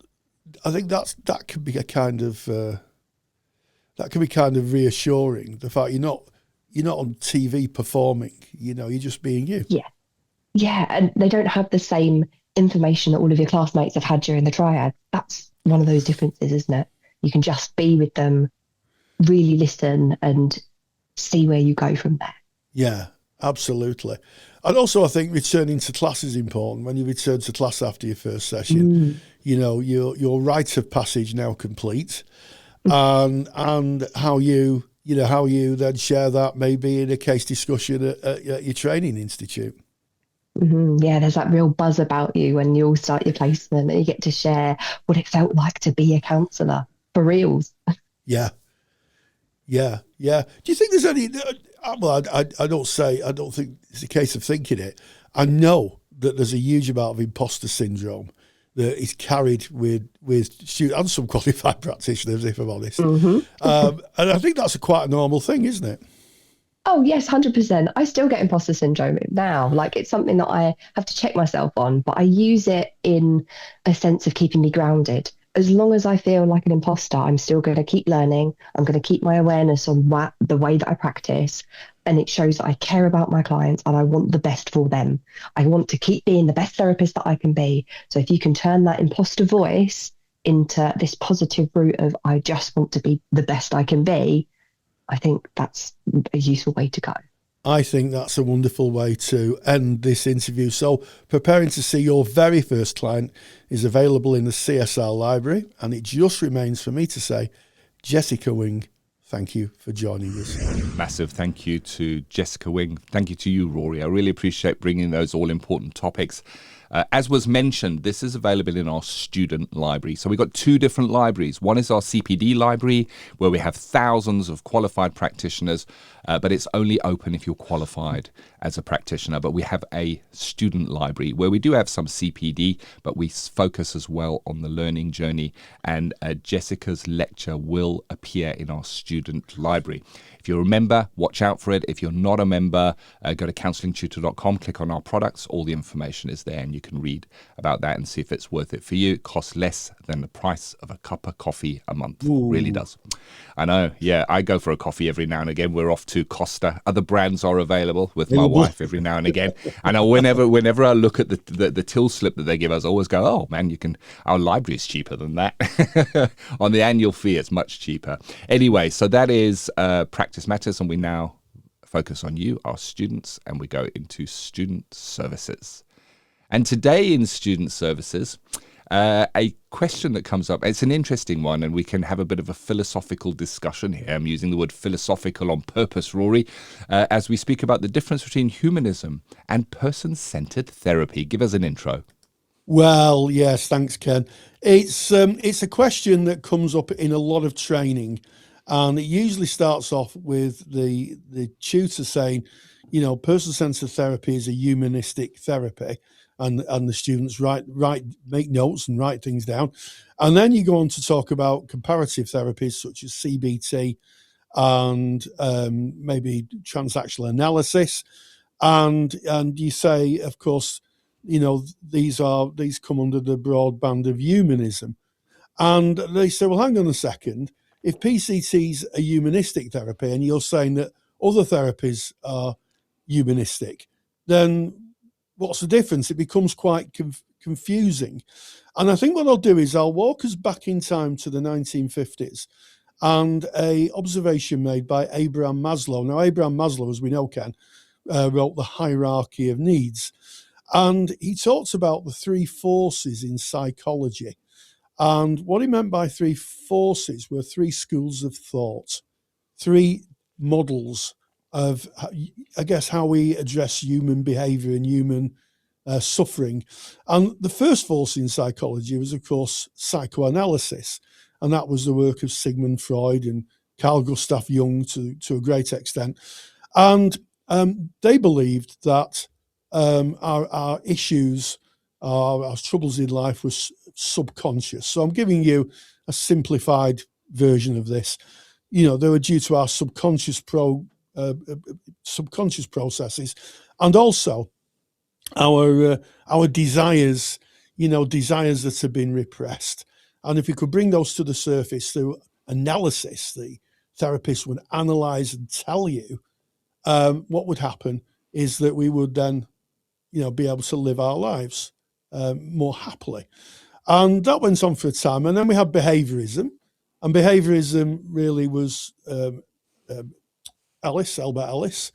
I think that can be a kind of reassuring. The fact you're not on TV performing. You're just being you. Yeah, and they don't have the same information that all of your classmates have had during the triad. That's one of those differences, isn't it? You can just be with them, really listen, and see where you go from there. Yeah, absolutely. And also, I think returning to class is important. When you return to class after your first session, your rite of passage now complete, and how you then share that maybe in a case discussion at your training institute. Yeah, there's that real buzz about you when you all start your placement, and you get to share what it felt like to be a counsellor for reals. Yeah. Do you think there's any? Well, I don't think it's a case of thinking it. I know that there's a huge amount of imposter syndrome that is carried with students and some qualified practitioners, if I'm honest. And I think that's quite a normal thing, isn't it? Oh, yes, 100%. I still get imposter syndrome now. Like, it's something that I have to check myself on, but I use it in a sense of keeping me grounded. As long as I feel like an imposter, I'm still going to keep learning. I'm going to keep my awareness on the way that I practice. And it shows that I care about my clients and I want the best for them. I want to keep being the best therapist that I can be. So if you can turn that imposter voice into this positive route of, I just want to be the best I can be, I think that's a useful way to go. I think that's a wonderful way to end this interview. So preparing to see your very first client is available in the CSR library. And it just remains for me to say, Jessica Wing, thank you for joining us. Massive thank you to Jessica Wing. Thank you to you, Rory. I really appreciate bringing those all-important topics. As was mentioned, this is available in our student library. So we've got two different libraries. One is our CPD library, where we have thousands of qualified practitioners, but it's only open if you're qualified as a practitioner. But we have a student library where we do have some CPD, but we focus as well on the learning journey. And Jessica's lecture will appear in our student library. If you're a member, watch out for it. If you're not a member, go to counsellingtutor.com, click on our products. All the information is there and you can read about that and see if it's worth it for you. It costs less than the price of a cup of coffee a month. Ooh. Really does. I know. Yeah, I go for a coffee every now and again. We're off to Costa. Other brands are available with my wife every now and again. And whenever I look at the till slip that they give us, I always go, oh man, our library is cheaper than that. On the annual fee, it's much cheaper. Anyway, so that is Practice Matters, and we now focus on you, our students, and we go into student services. And today in student services, A question that comes up, it's an interesting one, and we can have a bit of a philosophical discussion here. I'm using the word philosophical on purpose, Rory, as we speak about the difference between humanism and person-centered therapy. Give us an intro. Well, yes, thanks, Ken. It's a question that comes up in a lot of training, and it usually starts off with the tutor saying, person-centered therapy is a humanistic therapy, and the students make notes and write things down, and then you go on to talk about comparative therapies such as CBT and maybe transactional analysis, and you say, of course, these come under the broad band of humanism. And they say, well, hang on a second. If PCT's a humanistic therapy and you're saying that other therapies are humanistic, then what's the difference? It becomes quite confusing. And I think what I'll do is I'll walk us back in time to the 1950s and a observation made by Abraham Maslow. Now, Abraham Maslow, as we know, Ken, wrote The Hierarchy of Needs. And he talks about the three forces in psychology. And what he meant by three forces were three schools of thought, three models of, I guess, how we address human behavior and human suffering. And the first force in psychology was, of course, psychoanalysis. And that was the work of Sigmund Freud and Carl Gustav Jung to a great extent. And they believed that our issues, our troubles in life was subconscious. So I'm giving you a simplified version of this. They were due to our subconscious processes, and also our desires, desires that have been repressed. And if we could bring those to the surface through analysis, the therapist would analyze and tell you what would happen is that we would then, be able to live our lives more happily. And that went on for a time. And then we had behaviorism. And behaviorism really was Albert Ellis,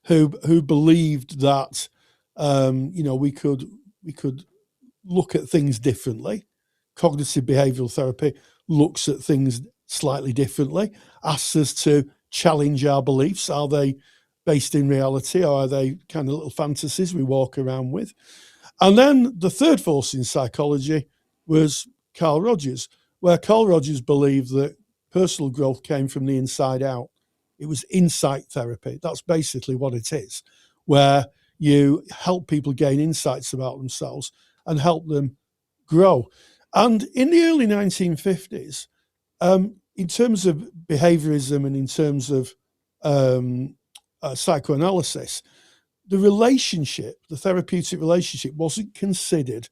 who believed that, we could look at things differently. Cognitive behavioral therapy looks at things slightly differently, asks us to challenge our beliefs. Are they based in reality, or are they kind of little fantasies we walk around with? And then the third force in psychology was Carl Rogers, where Carl Rogers believed that personal growth came from the inside out. It was insight therapy. That's basically what it is, where you help people gain insights about themselves and help them grow. And in the early 1950s, in terms of behaviorism and in terms of psychoanalysis, the therapeutic relationship wasn't considered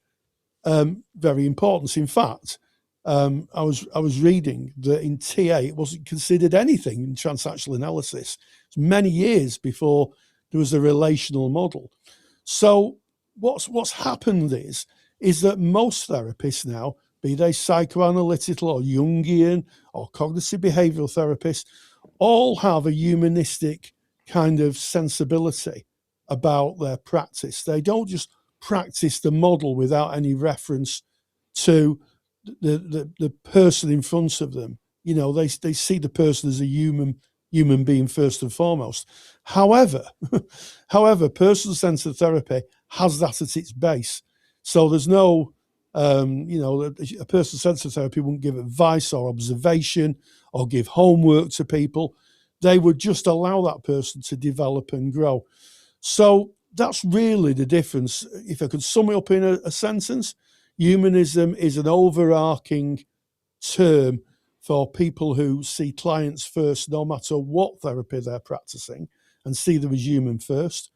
very important. In fact, I was reading that in TA it wasn't considered anything in transactional analysis. It was many years before there was a relational model. So what's happened is that most therapists now, be they psychoanalytical or Jungian or cognitive behavioral therapists, all have a humanistic kind of sensibility about their practice. They don't just practice the model without any reference to the person in front of them. They see the person as a human being first and foremost. However, person-centered therapy has that at its base. So there's no, a person-centered therapy wouldn't give advice or observation or give homework to people. They would just allow that person to develop and grow. So that's really the difference. If I could sum it up in a sentence, humanism is an overarching term for people who see clients first, no matter what therapy they're practicing, and see them as human first.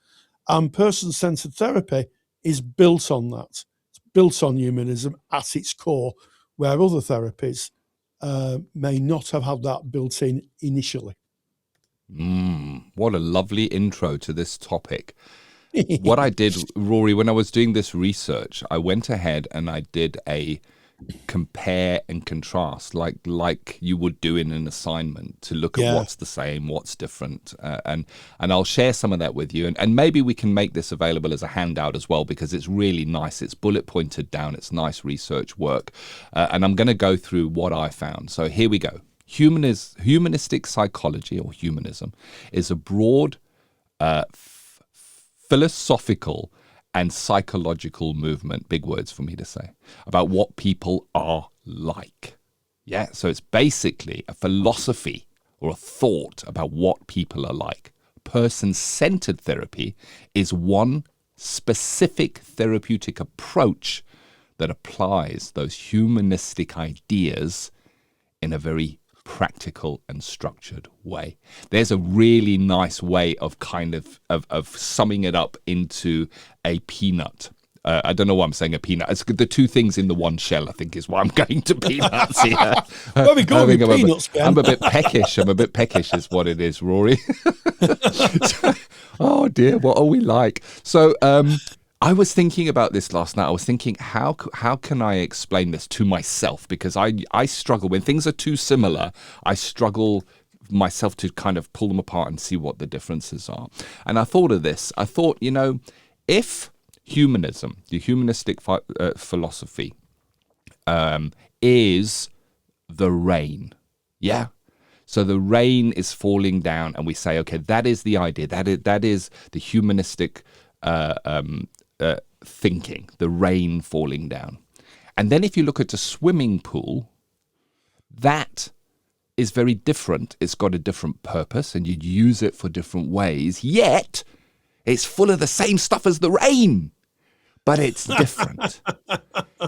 And person-centered therapy is built on that. It's built on humanism at its core, where other therapies may not have had that built in initially. What a lovely intro to this topic. What I did, Rory, when I was doing this research, I went ahead and I did a compare and contrast, like you would do in an assignment, to look at Yeah. what's the same, what's different, and I'll share some of that with you, and maybe we can make this available as a handout as well, because it's really nice. It's bullet pointed down. It's nice research work, and I'm going to go through what I found. So here we go. Humanistic psychology, or humanism, is a broad philosophical and psychological movement, big words for me to say, about what people are like. Yeah, so it's basically a philosophy or a thought about what people are like. Person-centered therapy is one specific therapeutic approach that applies those humanistic ideas in a very practical and structured way. There's a really nice way of kind of summing it up into a peanut. I don't know why I'm saying a peanut. It's the two things in the one shell, I think, is why I'm going to peanuts here. Very good with peanuts, Ken. I'm a bit peckish. I'm a bit peckish is what it is, Rory. Oh dear, what are we like? So I was thinking about this last night. I was thinking, how can I explain this to myself? Because I struggle when things are too similar. I struggle myself to kind of pull them apart and see what the differences are. And I thought of this. I thought, if humanism, the humanistic philosophy, is the rain, yeah. So the rain is falling down, and we say, okay, that is the idea. That is the humanistic thinking, the rain falling down. And then if you look at a swimming pool, that is very different. It's got a different purpose, and you'd use it for different ways, yet it's full of the same stuff as the rain, but it's different.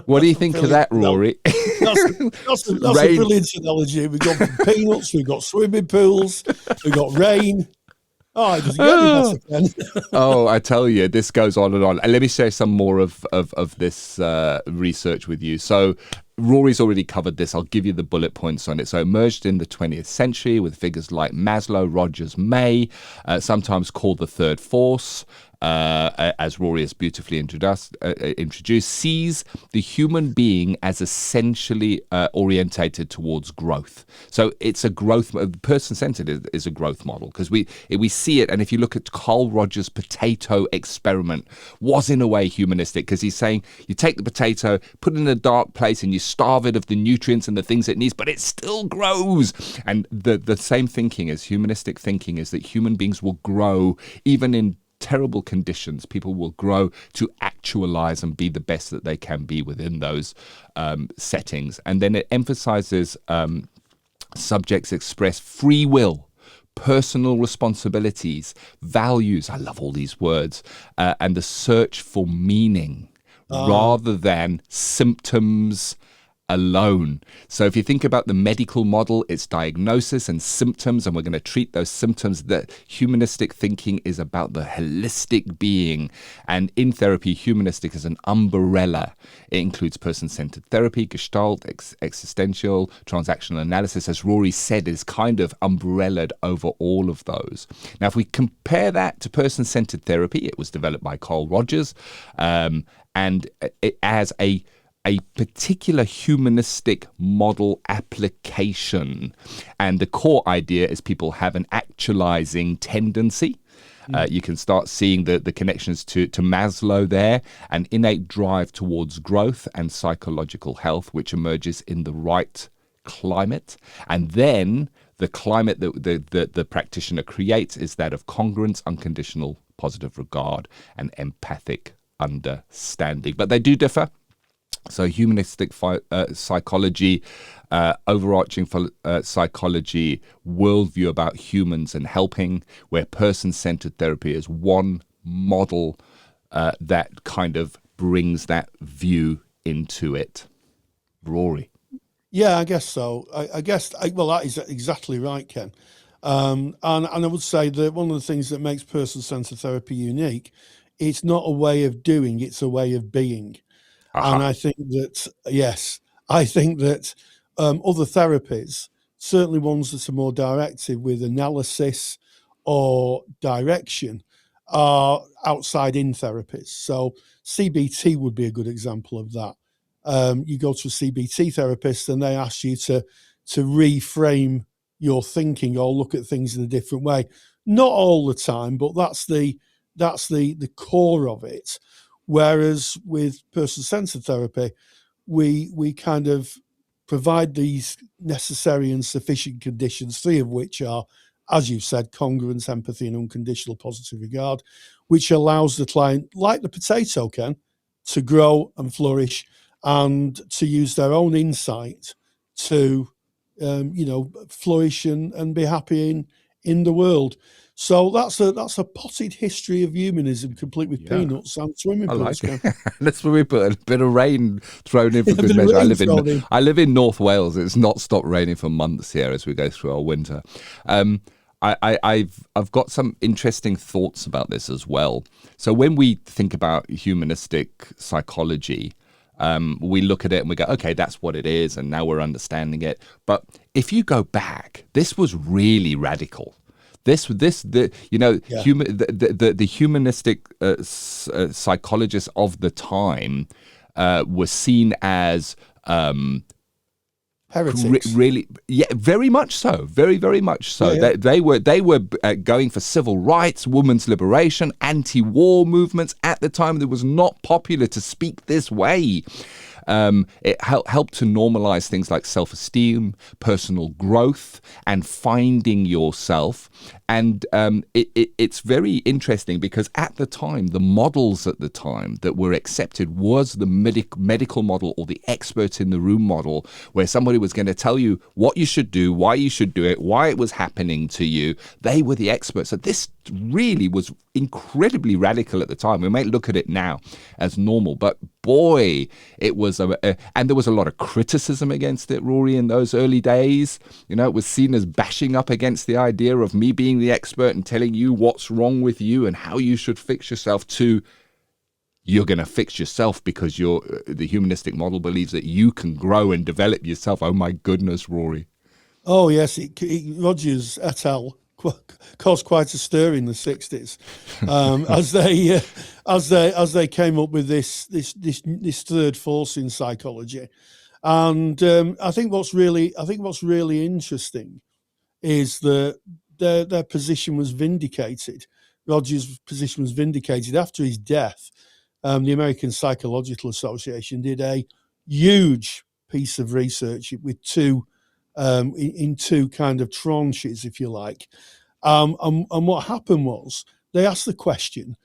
What do you think of that, Rory? That's a brilliant analogy. We've got peanuts, we've got swimming pools, we've got rain. Oh, it doesn't get any better, Ken. Oh, I tell you, this goes on and on. And let me share some more of this research with you. So Rory's already covered this. I'll give you the bullet points on it. So it emerged in the 20th century with figures like Maslow, Rogers, May, sometimes called the third force. As Rory has beautifully introduced, sees the human being as essentially orientated towards growth. So it's a growth, person-centered is a growth model, because we see it. And if you look at Carl Rogers' potato experiment, was in a way humanistic, because he's saying you take the potato, put it in a dark place, and you starve it of the nutrients and the things it needs, but it still grows. And the same thinking is humanistic thinking, is that human beings will grow even in terrible conditions. People will grow to actualize and be the best that they can be within those settings. And then it emphasizes subjects express free will, personal responsibilities, values. I love all these words, and the search for meaning rather than symptoms alone. So if you think about the medical model, it's diagnosis and symptoms, and we're going to treat those symptoms. That humanistic thinking is about the holistic being. And in therapy, humanistic is an umbrella. It includes person-centered therapy, gestalt, existential, transactional analysis, as Rory said, is kind of umbrellaed over all of those. Now, if we compare that to person-centered therapy, it was developed by Carl Rogers, and it as a particular humanistic model application. And the core idea is people have an actualizing tendency. You can start seeing the connections to Maslow there, an innate drive towards growth and psychological health, which emerges in the right climate. And then the climate that the practitioner creates is that of congruence, unconditional positive regard, and empathic understanding. But they do differ. So humanistic psychology, overarching psychology, worldview about humans and helping, where person-centered therapy is one model that kind of brings that view into it. Rory. Yeah, I guess so. Well, that is exactly right, Ken. And I would say that one of the things that makes person-centered therapy unique, it's not a way of doing, it's a way of being. And I think that, other therapies, certainly ones that are more directive with analysis or direction, are outside in therapies. So CBT would be a good example of that. you go to a CBT therapist and they ask you to reframe your thinking or look at things in a different way. Not all the time, but that's the core of it. Whereas with person-centered therapy, we kind of provide these necessary and sufficient conditions, 3 of which are, as you've said, congruence, empathy, and unconditional positive regard, which allows the client, like the potato can, to grow and flourish and to use their own insight to, flourish and be happy in the world. So that's a potted history of humanism, complete with peanuts and swimming I pools. like it. That's where we put a bit of rain thrown in for good measure. I live in North Wales. It's not stopped raining for months here as we go through our winter. I've got some interesting thoughts about this as well. So when we think about humanistic psychology, we look at it and we go, okay, that's what it is, and now we're understanding it. But if you go back, this was really radical. The humanistic psychologists of the time were seen as heretics. Really, yeah, very much so. Very, very much so. Yeah. They were going for civil rights, women's liberation, anti-war movements. At the time, it was not popular to speak this way. It helped to normalize things like self-esteem, personal growth, and finding yourself. And it's very interesting because at the time, the models at the time that were accepted was the medical model or the expert in the room model, where somebody was going to tell you what you should do, why you should do it, why it was happening to you. They were the experts. So this really was incredibly radical at the time. We may look at it now as normal, but boy, it was and there was a lot of criticism against it, Rory, in those early days. It was seen as bashing up against the idea of me being the expert and telling you what's wrong with you and how you should fix yourself, to you're going to fix yourself because the humanistic model believes that you can grow and develop yourself. Oh my goodness, Rory. Oh yes, Rogers et al. Caused quite a stir in the 60s as they came up with this third force in psychology, and I think what's really interesting is that their position was vindicated. Rogers' position was vindicated after his death. The American Psychological Association did a huge piece of research with in two kind of tranches, if you like. And what happened was they asked the question,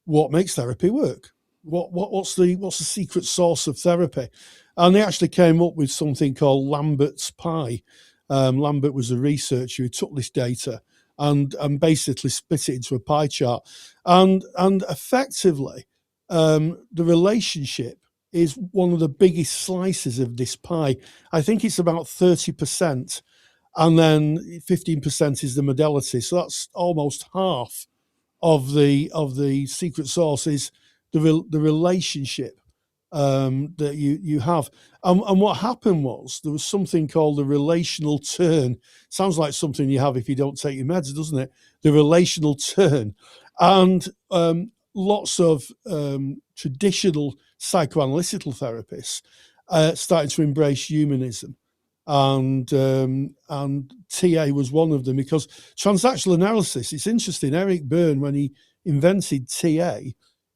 what makes therapy work? What's the secret source of therapy? And they actually came up with something called Lambert's pie. Lambert was a researcher who took this data and basically split it into a pie chart. And effectively, the relationship is one of the biggest slices of this pie. I think it's about 30%, and then 15% is the modality. So that's almost half of the secret sauce is the relationship that you have. And what happened was there was something called the relational turn. Sounds like something you have if you don't take your meds, doesn't it? The relational turn. And lots of traditional psychoanalytical therapists started to embrace humanism, and TA was one of them, because transactional analysis, it's interesting. Eric Byrne, when he invented TA,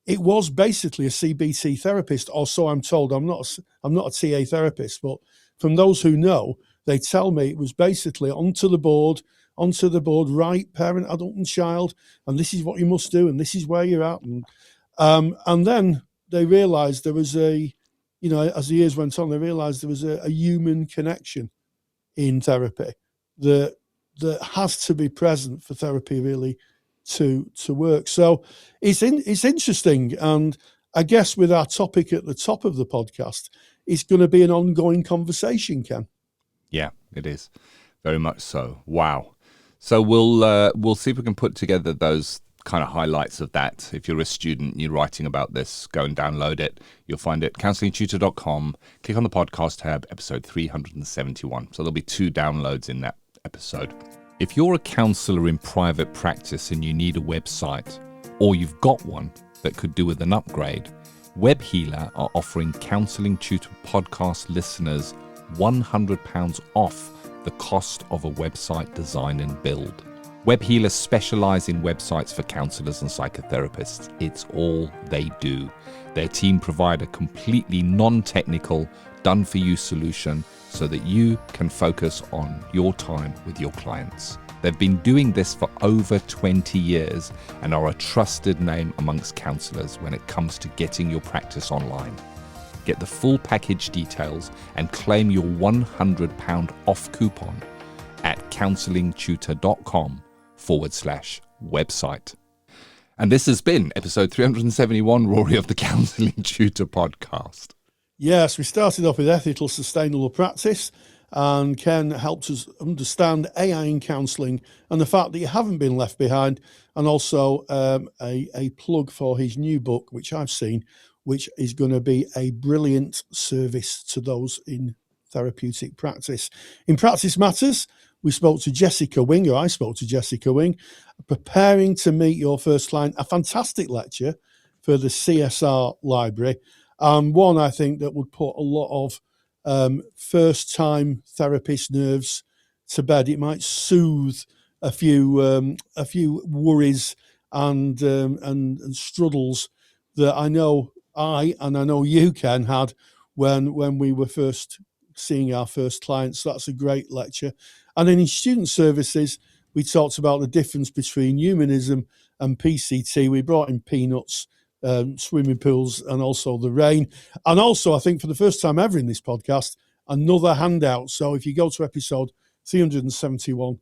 it was basically a CBT therapist, or so I'm told. I'm not a TA therapist, but from those who know, they tell me it was basically onto the board, right, parent, adult, and child, and this is what you must do, and this is where you're at, and then they realised there was as the years went on, they realised there was a human connection in therapy that has to be present for therapy really to work. So it's interesting, and I guess with our topic at the top of the podcast, it's going to be an ongoing conversation, Ken. Yeah, it is very much so. Wow. So we'll see if we can put together those kind of highlights of that. If you're a student and you're writing about this, go and download it. You'll find it counsellingtutor.com. Click on the podcast tab, episode 371. So there'll be 2 downloads in that episode. If you're a counsellor in private practice and you need a website, or you've got one that could do with an upgrade, Web Healer are offering Counselling Tutor Podcast listeners £100 off the cost of a website design and build. Web Healers specialise in websites for counsellors and psychotherapists. It's all they do. Their team provide a completely non-technical, done-for-you solution so that you can focus on your time with your clients. They've been doing this for over 20 years and are a trusted name amongst counsellors when it comes to getting your practice online. Get the full package details and claim your £100 off coupon at counsellingtutor.com/website. And this has been episode 371, Rory, of the Counselling Tutor Podcast. Yes, we started off with ethical, sustainable practice, and Ken helped us understand AI in counselling and the fact that you haven't been left behind, and also a plug for his new book, which I've seen, which is going to be a brilliant service to those in therapeutic practice. In Practice Matters, we spoke to Jessica Wing, or I spoke to Jessica Wing, preparing to meet your first client, a fantastic lecture for the CSR library, and one I think that would put a lot of first-time therapist nerves to bed. It might soothe a few worries and struggles that I know you, Ken, had when we were first seeing our first clients. So that's a great lecture. And then in student services, we talked about the difference between humanism and PCT. We brought in peanuts, swimming pools, and also the rain. And also, I think for the first time ever in this podcast, another handout. So if you go to episode 371,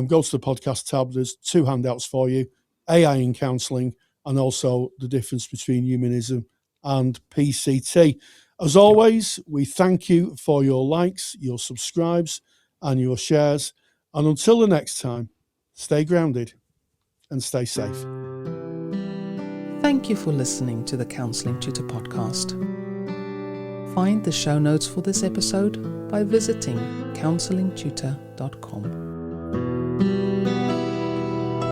go to the podcast tab, there's 2 handouts for you, AI in counselling, and also the difference between humanism and PCT. As always, we thank you for your likes, your subscribes, and your shares. And until the next time, stay grounded and stay safe. Thank you for listening to the Counselling Tutor Podcast. Find the show notes for this episode by visiting counsellingtutor.com.